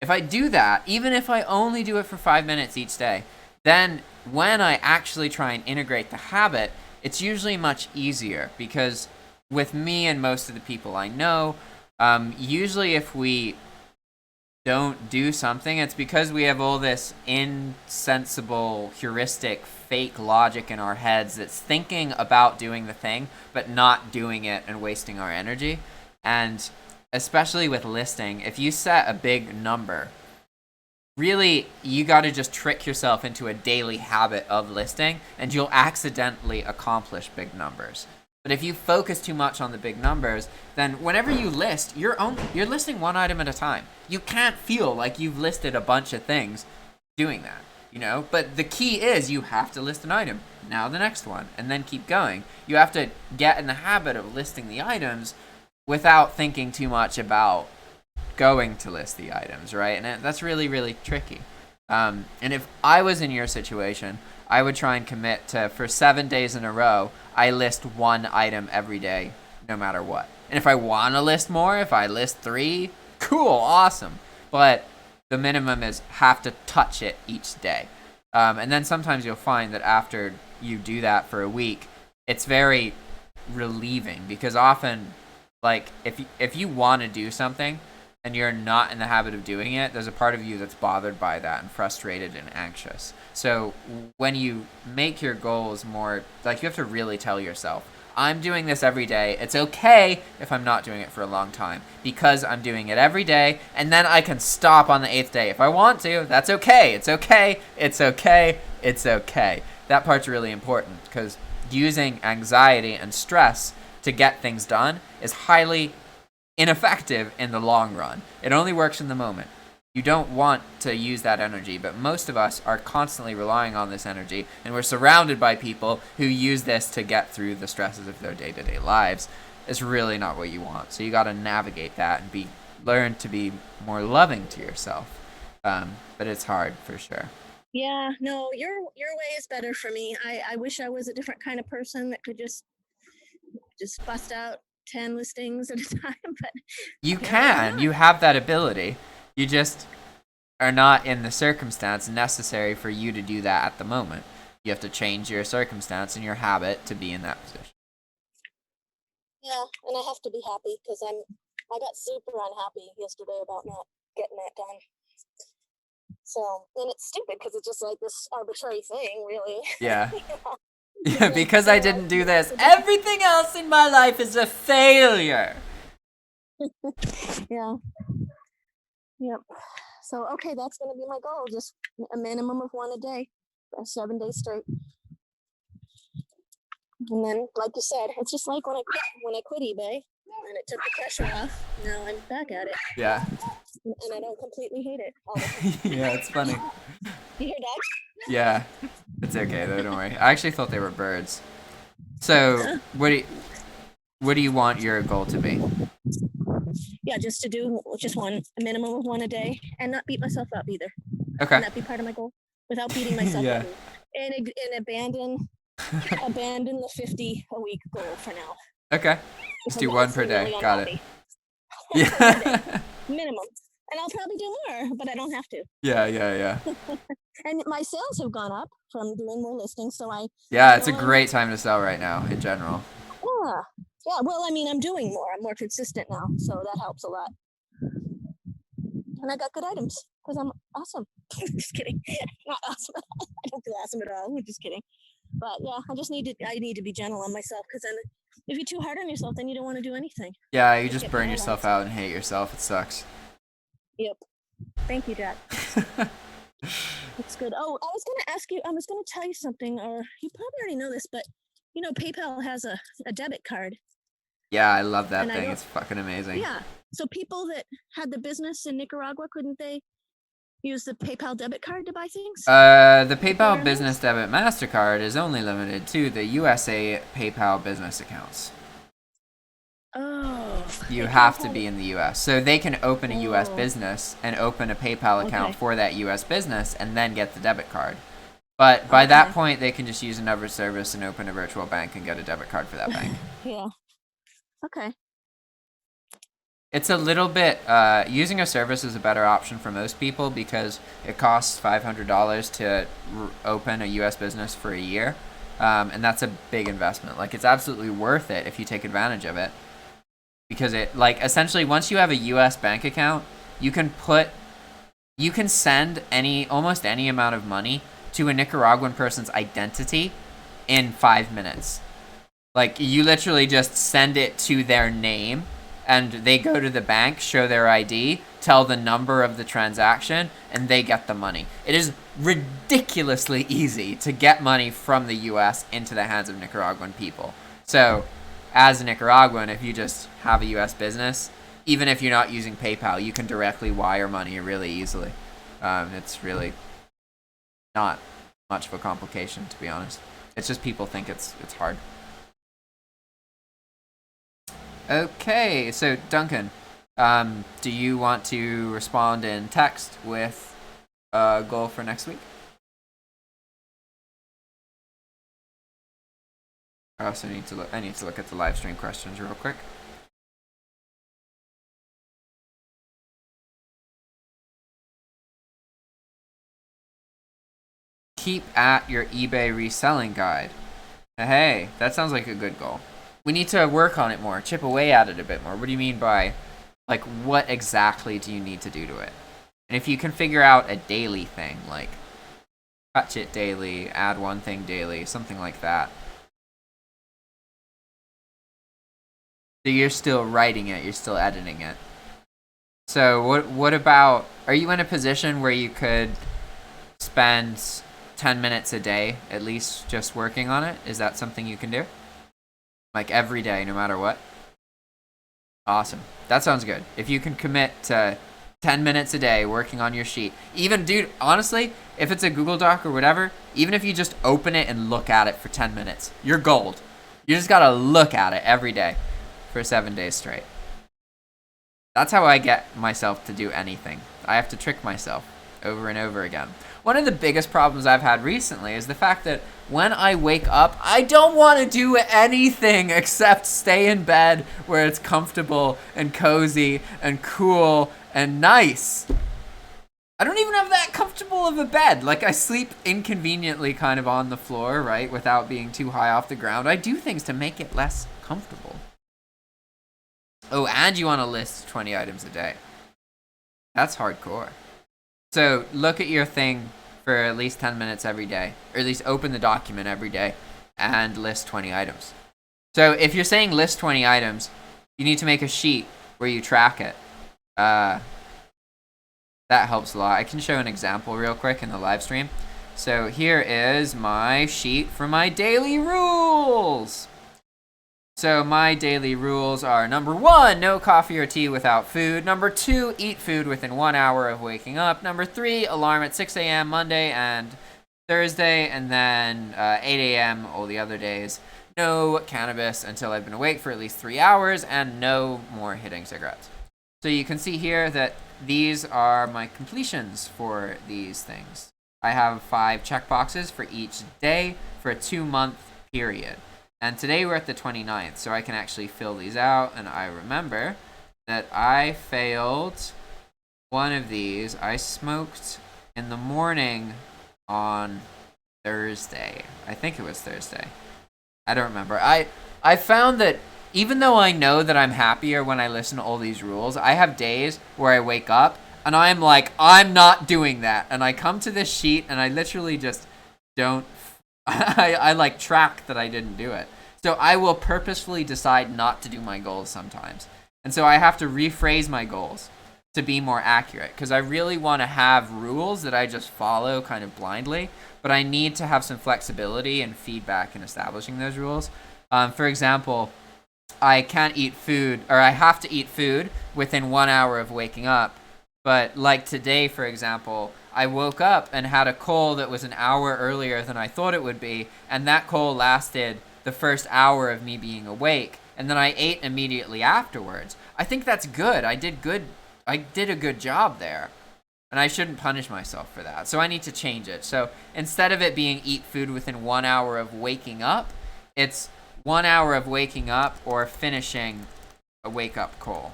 If I do that, even if I only do it for 5 minutes each day, then when I actually try and integrate the habit, it's usually much easier, because with me and most of the people I know, usually if we don't do something, it's because we have all this insensible, heuristic, fake logic in our heads that's thinking about doing the thing, but not doing it and wasting our energy. And especially with listing, if you set a big number, really you got to just trick yourself into a daily habit of listing, and you'll accidentally accomplish big numbers. But if you focus too much on the big numbers, then whenever you list, you're listing one item at a time. You can't feel like you've listed a bunch of things doing that, you know? But the key is you have to list an item, now the next one, and then keep going. You have to get in the habit of listing the items without thinking too much about going to list the items, right? And that's really, really tricky. And if I was in your situation, I would try and commit to, for 7 days in a row, I list one item every day, no matter what. And if I want to list more, if I list 3, cool, awesome. But the minimum is have to touch it each day. And then sometimes you'll find that after you do that for a week, it's very relieving, because often, like, if you want to do something and you're not in the habit of doing it, there's a part of you that's bothered by that and frustrated and anxious. So when you make your goals more, like, you have to really tell yourself, I'm doing this every day. It's okay if I'm not doing it for a long time, because I'm doing it every day, and then I can stop on the 8th day if I want to. That's okay. It's okay. It's okay. It's okay. That part's really important, because using anxiety and stress to get things done is highly ineffective in the long run. It only works in the moment. You don't want to use that energy, but most of us are constantly relying on this energy, and we're surrounded by people who use this to get through the stresses of their day-to-day lives. It's really not what you want. So you got to navigate that and learn to be more loving to yourself. But it's hard for sure. Yeah, no, your way is better for me. I wish I was a different kind of person that could just bust out 10 listings at a time, but you can. You have that ability. You just are not in the circumstance necessary for you to do that at the moment. You have to change your circumstance and your habit to be in that position. Yeah, and I have to be happy, because I got super unhappy yesterday about not getting that done. So, and it's stupid, because it's just like this arbitrary thing, really. Yeah. Yeah, because I didn't do this, everything else in my life is a failure. Yeah. Yep. So, okay, that's going to be my goal. Just a minimum of 1 a day, 7 days straight. And then, like you said, it's just like when I quit eBay and it took the pressure off. Now I'm back at it. Yeah. And I don't completely hate it. Yeah, it's funny. You hear that? Yeah. It's okay though, don't worry. I actually thought they were birds. So, what do you want your goal to be? Yeah, just to do just a minimum of 1 a day, and not beat myself up either. Okay. And that be part of my goal, without beating myself up. And abandon the 50 a week goal for now. Okay. Just do 1 per day. Really got it. Yeah. Minimum. And I'll probably do more, but I don't have to. Yeah. And my sales have gone up from doing more listings, so Yeah, it's a great time to sell right now in general. Yeah, well, I mean, I'm doing more. I'm more consistent now, so that helps a lot. And I got good items, because I'm awesome. Just kidding. Not awesome. I don't feel awesome at all. I'm just kidding. But yeah, I need to be gentle on myself, because then if you're too hard on yourself, then you don't want to do anything. Yeah, you just burn yourself out and hate yourself. It sucks. Yep. Thank you, Jack. That's good. Oh, I was going to tell you something, or you probably already know this, but you know, PayPal has a debit card. Yeah, I love that thing. It's fucking amazing. Yeah. So people that had the business in Nicaragua, couldn't they use the PayPal debit card to buy things? The PayPal Business Debit MasterCard is only limited to the USA PayPal business accounts. Oh. You have to be in the US. So they can open a US business and open a PayPal account for that US business and then get the debit card. But by that point, they can just use another service and open a virtual bank and get a debit card for that bank. Yeah. Okay. It's a little bit, using a service is a better option for most people, because it costs $500 to open a US business for a year. And that's a big investment. Like, it's absolutely worth it if you take advantage of it. Because it, like, essentially, once you have a US bank account, you can send almost any amount of money to a Nicaraguan person's identity in 5 minutes. Like, you literally just send it to their name, and they go to the bank, show their ID, tell the number of the transaction, and they get the money. It is ridiculously easy to get money from the US into the hands of Nicaraguan people. So, as a Nicaraguan, if you just have a US business, even if you're not using PayPal, you can directly wire money really easily. It's really not much of a complication, to be honest. It's just people think it's hard. Okay, so Duncan, do you want to respond in text with a goal for next week? I also need to look at the live stream questions real quick. Keep at your eBay reselling guide. Hey, that sounds like a good goal. We need to work on it more, chip away at it a bit more. What do you mean by, like, what exactly do you need to do to it? And if you can figure out a daily thing, like touch it daily, add one thing daily, something like that. So you're still writing it, you're still editing it. So what about, are you in a position where you could spend 10 minutes a day at least just working on it? Is that something you can do? Like every day, no matter what? Awesome. That sounds good. If you can commit to 10 minutes a day working on your sheet. Even, dude, honestly, if it's a Google Doc or whatever, even if you just open it and look at it for 10 minutes, you're gold. You just gotta look at it every day for 7 days straight. That's how I get myself to do anything. I have to trick myself over and over again. One of the biggest problems I've had recently is the fact that when I wake up, I don't want to do anything except stay in bed where it's comfortable and cozy and cool and nice. I don't even have that comfortable of a bed. Like, I sleep inconveniently kind of on the floor, right, without being too high off the ground. I do things to make it less comfortable. Oh, and you want to list 20 items a day. That's hardcore. So look at your thing for at least 10 minutes every day, or at least open the document every day and list 20 items. So if you're saying list 20 items, you need to make a sheet where you track it. That helps a lot. I can show an example real quick in the live stream. So here is my sheet for my daily rules. So my daily rules are: number 1, no coffee or tea without food. Number 2, eat food within 1 hour of waking up. Number 3, alarm at 6 a.m. Monday and Thursday, and then 8 a.m. all the other days. No cannabis until I've been awake for at least 3 hours, and no more hitting cigarettes. So you can see here that these are my completions for these things. I have 5 checkboxes for each day for a 2-month period. And today we're at the 29th, so I can actually fill these out. And I remember that I failed one of these. I smoked in the morning on Thursday. I think it was Thursday. I don't remember. I found that even though I know that I'm happier when I listen to all these rules, I have days where I wake up and I'm like, I'm not doing that. And I come to this sheet and I literally just don't I like track that I didn't do it. So I will purposefully decide not to do my goals sometimes. And so I have to rephrase my goals to be more accurate, because I really want to have rules that I just follow kind of blindly, but I need to have some flexibility and feedback in establishing those rules. For example, I can't eat food, or I have to eat food within 1 hour of waking up. But like today, for example, I woke up and had a call that was an hour earlier than I thought it would be, and that call lasted the first hour of me being awake, and then I ate immediately afterwards. I think that's good. I did a good job there, and I shouldn't punish myself for that. So I need to change it. So instead of it being eat food within 1 hour of waking up, it's 1 hour of waking up or finishing a wake-up call.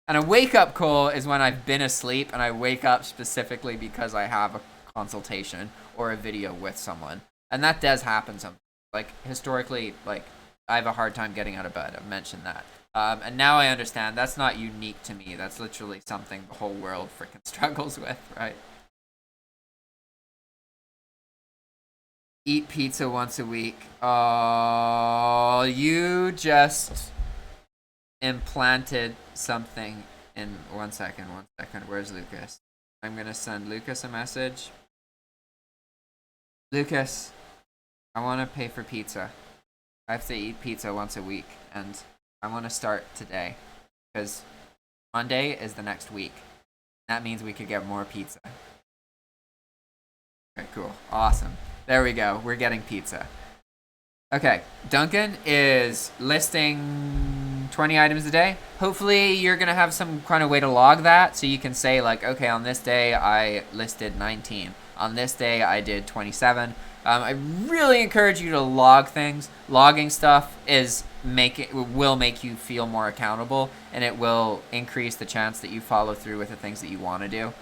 And a wake-up call is when I've been asleep and I wake up specifically because I have a consultation or a video with someone. And that does happen sometimes. Like, historically, like, I have a hard time getting out of bed. I've mentioned that. And now I understand that's not unique to me. That's literally something the whole world freaking struggles with, right? Eat pizza once a week. Oh, you just implanted something in 1 second. 1 second. Where's Lucas? I'm gonna send Lucas a message. Lucas, I want to pay for pizza. I have to eat pizza once a week, and I want to start today because Monday is the next week. That means we could get more pizza. Okay, cool. Awesome. There we go. We're getting pizza. Okay, Duncan is listing 20 items a day. Hopefully you're going to have some kind of way to log that so you can say like, okay, on this day I listed 19. On this day I did 27. I really encourage you to log things. Logging stuff will make you feel more accountable, and it will increase the chance that you follow through with the things that you want to do.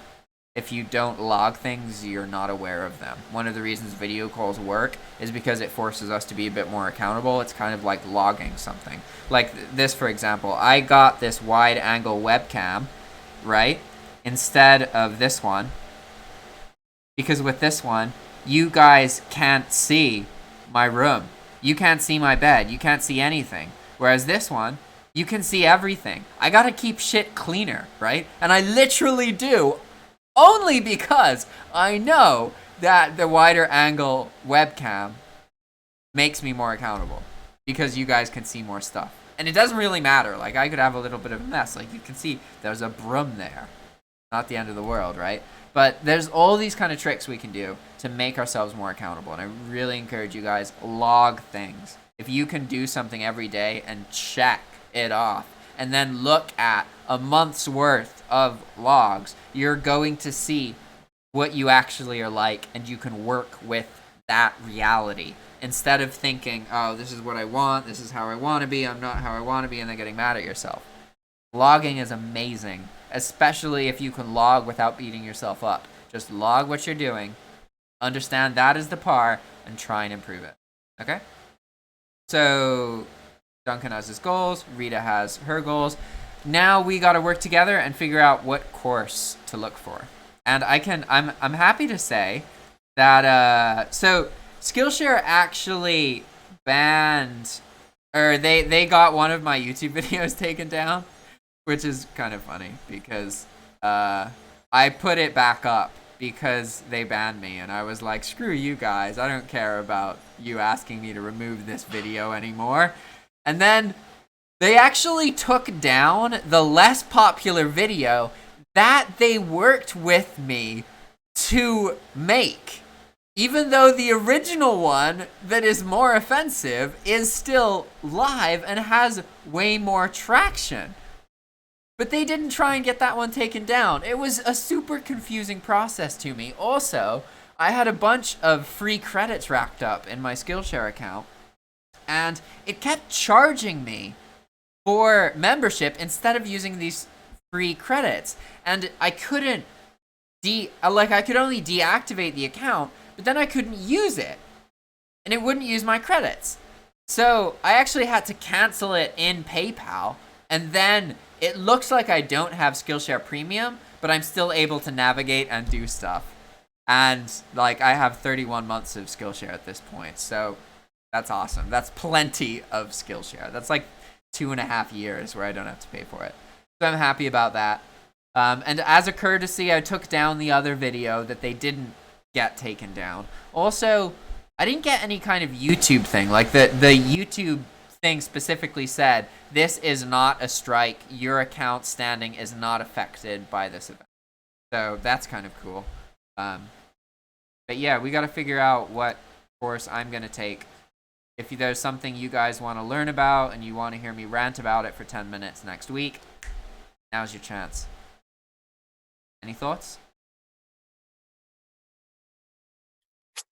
If you don't log things, you're not aware of them. One of the reasons video calls work is because it forces us to be a bit more accountable. It's kind of like logging something. Like this, for example, I got this wide angle webcam, right? Instead of this one. Because with this one, you guys can't see my room. You can't see my bed. You can't see anything. Whereas this one, you can see everything. I gotta keep shit cleaner, right? And I literally do. Only because I know that the wider angle webcam makes me more accountable. Because you guys can see more stuff. And it doesn't really matter. Like, I could have a little bit of a mess. Like, you can see there's a broom there. Not the end of the world, right? But there's all these kind of tricks we can do to make ourselves more accountable. And I really encourage you guys, log things. If you can do something every day and check it off, and then look at a month's worth of logs, you're going to see what you actually are like, and you can work with that reality. Instead of thinking, oh, this is what I want, this is how I want to be, I'm not how I want to be, and then getting mad at yourself. Logging is amazing, especially if you can log without beating yourself up. Just log what you're doing, understand that is the par, and try and improve it. Okay? So Duncan has his goals, Rita has her goals. Now we got to work together and figure out what course to look for. And I'm happy to say that so Skillshare actually banned, or they got one of my YouTube videos taken down, which is kind of funny because I put it back up because they banned me, and I was like, screw you guys, I don't care about you asking me to remove this video anymore. And then they actually took down the less popular video that they worked with me to make. Even though the original one that is more offensive is still live and has way more traction. But they didn't try and get that one taken down. It was a super confusing process to me. Also, I had a bunch of free credits racked up in my Skillshare account, and it kept charging me for membership instead of using these free credits. And I couldn't I could only deactivate the account, but then I couldn't use it. And it wouldn't use my credits. So I actually had to cancel it in PayPal, and then it looks like I don't have Skillshare Premium, but I'm still able to navigate and do stuff. And like, I have 31 months of Skillshare at this point, so that's awesome. That's plenty of Skillshare. That's like 2.5 years where I don't have to pay for it. So I'm happy about that. And as a courtesy, I took down the other video that they didn't get taken down. Also, I didn't get any kind of YouTube thing. Like the YouTube thing specifically said, this is not a strike. Your account standing is not affected by this event. So that's kind of cool. But yeah, we got to figure out what course I'm going to take. If there's something you guys want to learn about and you want to hear me rant about it for 10 minutes next week, now's your chance. Any thoughts?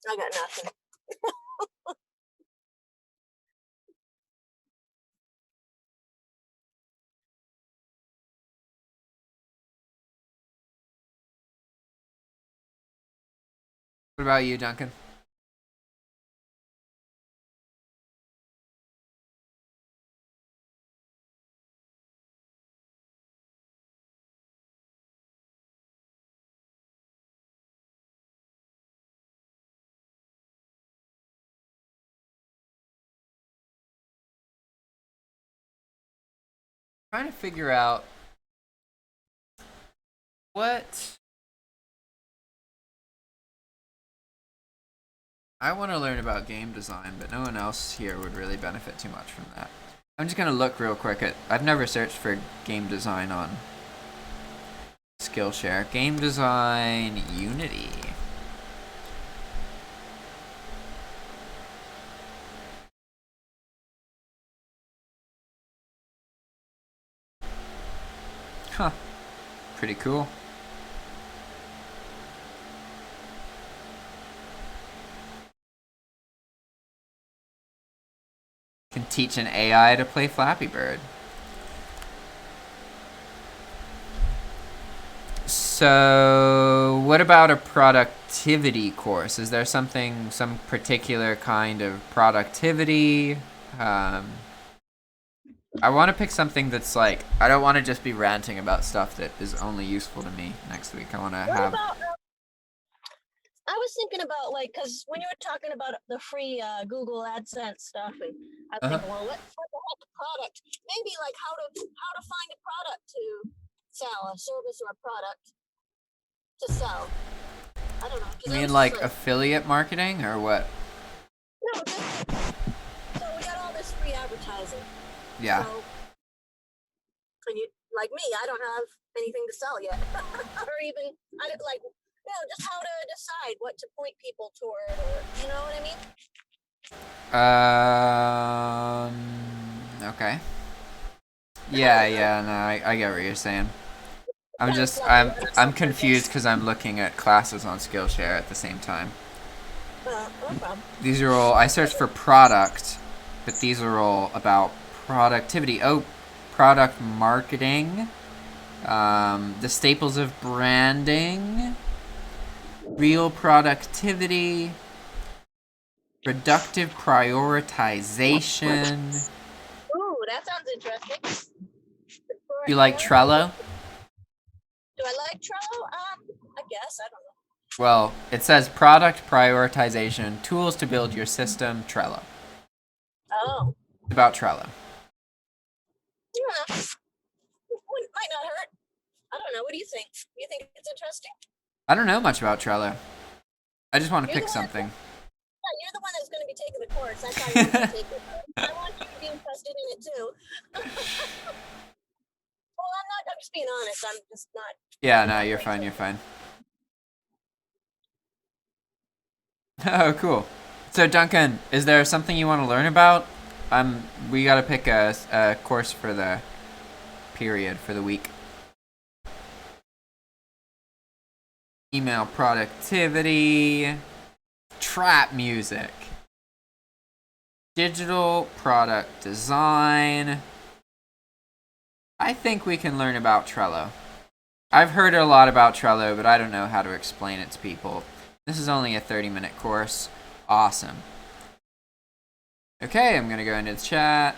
I got nothing. What about you, Duncan? trying to figure out what I want to learn about game design, but no one else here would really benefit too much from that. I'm just gonna look real quick at. I've never searched for game design on Skillshare. Game design Unity. Huh. Pretty cool. Can teach an AI to play Flappy Bird. So, what about a productivity course? Is there some particular kind of productivity? I want to pick something that's like, I don't want to just be ranting about stuff that is only useful to me next week. I want to have. I was thinking about like, because when you were talking about the free Google AdSense stuff, and I was thinking, well, what the heck product? Maybe like how to find a product to sell, a service or a product to sell. I don't know. You mean like affiliate marketing or what? No, so we got all this free advertising. Yeah. So, and you, like me, I don't have anything to sell yet, or even I don't like. Just how to decide what to point people toward, or you know what I mean? Okay. Yeah, no, I get what you're saying. I'm confused because I'm looking at classes on Skillshare at the same time. No problem. These are all, I searched for product, but these are all about productivity. Oh, product marketing, the staples of branding, real productivity, productive prioritization. Ooh, that sounds interesting. You like Trello? Do I like Trello? I guess. I don't know. Well, it says product prioritization, tools to build your system, Trello. Oh. It's about Trello. Yeah. Might not hurt. I don't know. What do you think? Do you think it's interesting? I don't know much about Trello. I just want to pick something. Yeah, you're the one that's going to be taking the course. That's how you want to take it. I want you to be interested in it too. Well, I'm just being honest. I'm just not. Yeah, no, you're fine. You're fine. Oh, cool. So, Duncan, is there something you want to learn about? We got to pick a course for the period, for the week. Email productivity, trap music, digital product design. I think we can learn about Trello. I've heard a lot about Trello, but I don't know how to explain it to people. This is only a 30-minute course. Awesome. Okay, I'm going to go into the chat.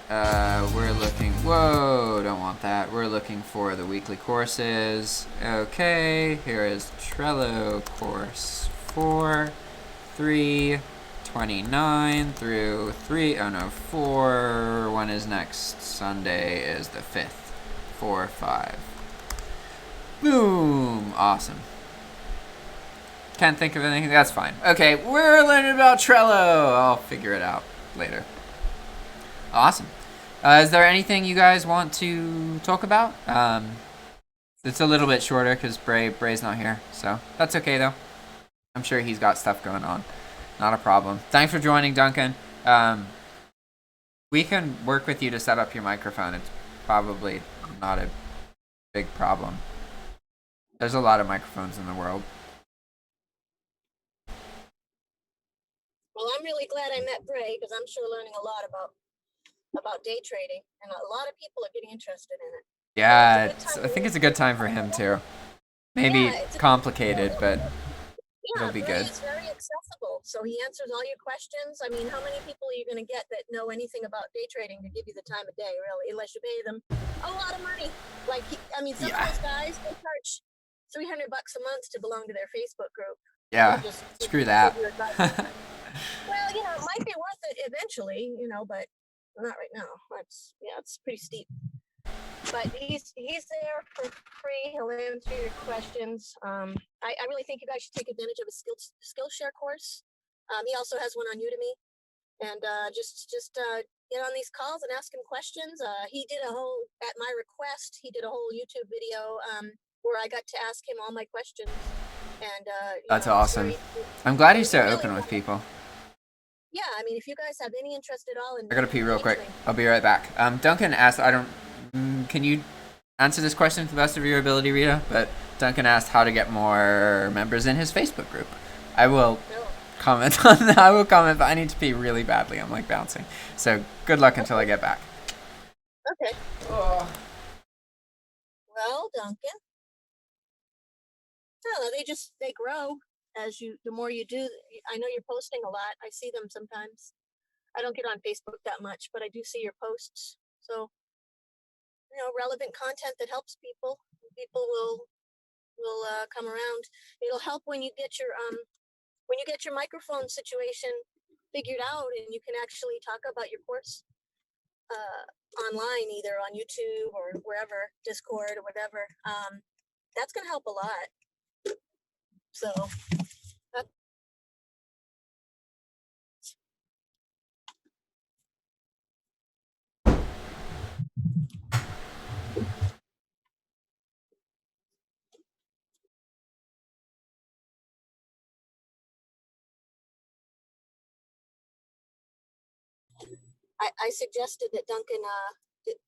We're looking... Whoa, don't want that. We're looking for the weekly courses. Okay, here is Trello course 4, 3, 29 through 3... Oh, no, 4. When is next? Sunday is the 5th. 4, 5. Boom! Awesome. Can't think of anything. That's fine. Okay, we're learning about Trello. I'll figure it out later. Awesome. Is there anything you guys want to talk about? It's a little bit shorter because Bray's not here, so that's okay though. I'm sure he's got stuff going on. Not a problem. Thanks for joining, Duncan. We can work with you to set up your microphone. It's probably not a big problem. There's a lot of microphones in the world. Well, I'm really glad I met Bray because I'm sure learning a lot about day trading, and a lot of people are getting interested in it. Yeah, I think it's a good time for him too. Maybe complicated, but it'll be good. It's very accessible, so he answers all your questions. I mean, how many people are you going to get that know anything about day trading to give you the time of day, really, unless you pay them a lot of money? Like, some of those guys, they charge $300 a month to belong to their Facebook group. Yeah, screw that. Well, it might be worth it eventually, but not right now. It's pretty steep. But he's there for free. He'll answer your questions. I really think you guys should take advantage of his Skillshare course. He also has one on Udemy, and just get on these calls and ask him questions. He did a whole, at my request, he did a whole YouTube video where I got to ask him all my questions. And That's awesome. I'm glad he's so open with people. Yeah, I mean, if you guys have any interest at all in, I gotta pee real quick. I'll be right back. Duncan asked, can you answer this question to the best of your ability, Rita? But Duncan asked how to get more members in his Facebook group. I will comment on that. I will comment, but I need to pee really badly. I'm like bouncing. So good luck until I get back. Okay. Oh. Well, Duncan. No, they grow as the more you do. I know you're posting a lot. I see them sometimes. I don't get on Facebook that much, but I do see your posts. So, relevant content that helps people. People will come around. It'll help when you get your microphone situation figured out, and you can actually talk about your course online, either on YouTube or wherever, Discord or whatever. That's going to help a lot. So. I suggested that Duncan,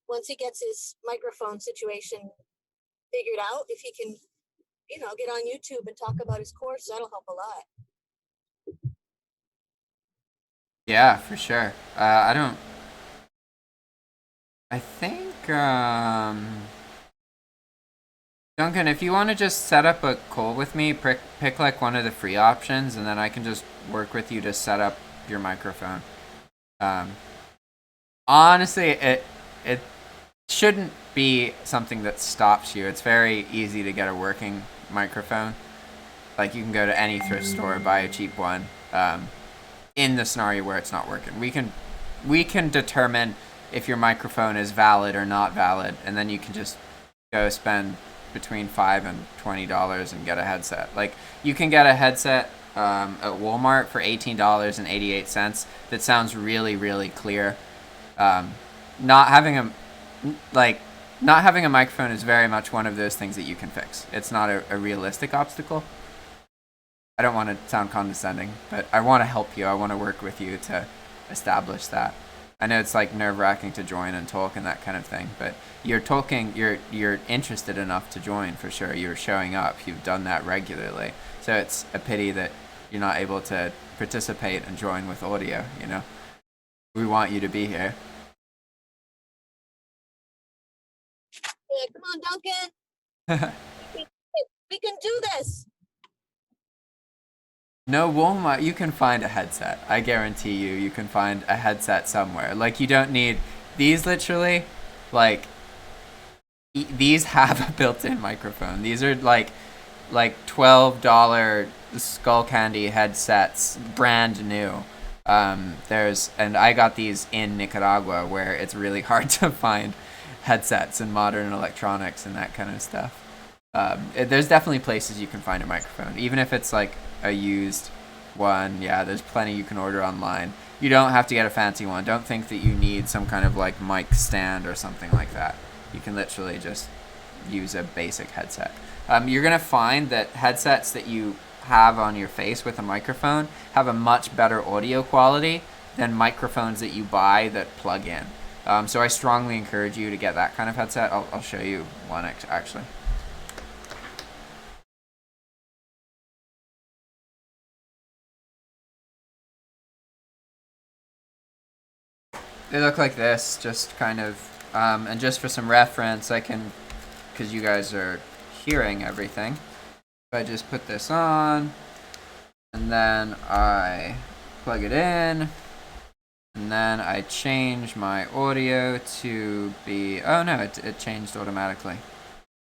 once he gets his microphone situation figured out, if he can, get on YouTube and talk about his course, that'll help a lot. Yeah, for sure. I think, Duncan, if you want to just set up a call with me, pick like one of the free options, and then I can just work with you to set up your microphone. Honestly, it shouldn't be something that stops you. It's very easy to get a working microphone. Like, you can go to any thrift store, buy a cheap one. In the scenario where it's not working, we can determine if your microphone is valid or not valid, and then you can just go spend between $5 and $20 and get a headset. Like, you can get a headset at Walmart for $18.88 that sounds really, really clear. Not having a microphone is very much one of those things that you can fix. It's not a realistic obstacle. I don't want to sound condescending, but I want to help you. I want to work with you to establish that. I know it's like nerve-wracking to join and talk and that kind of thing, but you're interested enough to join for sure. You're showing up. You've done that regularly. So it's a pity that you're not able to participate and join with audio, We want you to be here. Yeah, come on, Duncan. we can do this. No, Walmart, you can find a headset. I guarantee you can find a headset somewhere. Like, you don't need these. Literally, like, these have a built-in microphone. These are like $12 Skull Candy headsets, brand new. And I got these in Nicaragua, where it's really hard to find headsets and modern electronics and that kind of stuff. There's definitely places you can find a microphone, even if it's like a used one. Yeah, there's plenty you can order online. You don't have to get a fancy one. Don't think that you need some kind of like mic stand or something like that. You can literally just use a basic headset. You're gonna find that headsets that you have on your face with a microphone have a much better audio quality than microphones that you buy that plug in. So I strongly encourage you to get that kind of headset. I'll show you one actually. They look like this, just kind of, and just for some reference, because you guys are hearing everything, if I just put this on, and then I plug it in, and then I change my audio to be, oh no, it changed automatically.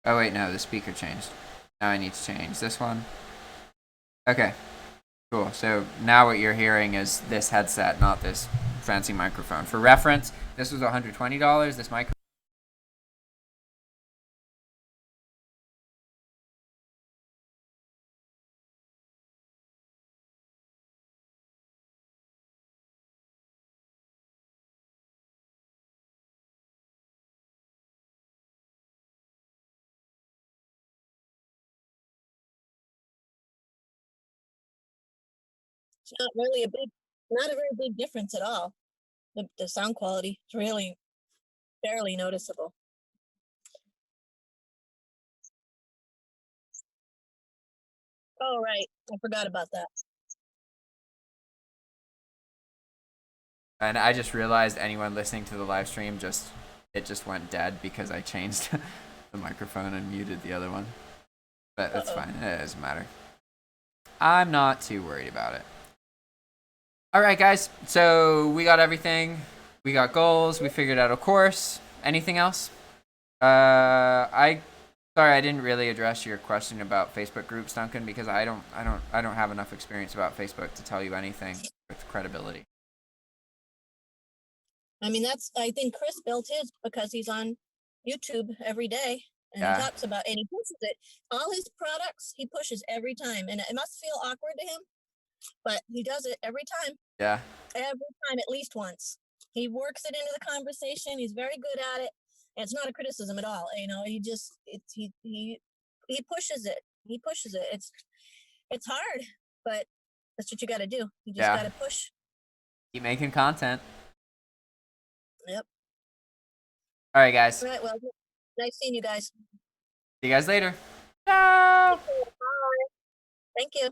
Oh wait, no, the speaker changed. Now I need to change this one. Okay, cool. So now what you're hearing is this headset, not this fancy microphone. For reference, this was $120. This microphone It's not really not a very big difference at all. The sound quality is really barely noticeable. Oh, right. I forgot about that. And I just realized anyone listening to the live stream it just went dead because I changed the microphone and muted the other one. But that's Uh-oh. fine. It doesn't matter. I'm not too worried about it. All right, guys. So we got everything. We got goals. We figured out a course. Anything else? I sorry I didn't really address your question about Facebook groups, Duncan, because I don't have enough experience about Facebook to tell you anything with credibility. I mean, I think Chris built his because he's on YouTube every day and he Yeah, talks about, and he pushes it. All his products, he pushes every time. And it must feel awkward to him, but he does it yeah, every time, at least once. He works it into the conversation. He's very good at it. And it's not a criticism at all. You know, he pushes it. He pushes it. It's hard, but that's what you got to do. You just yeah. got to push. Keep making content. Yep. All right, guys. All right. Well, nice seeing you guys. See you guys later. Ciao. Bye. Thank you.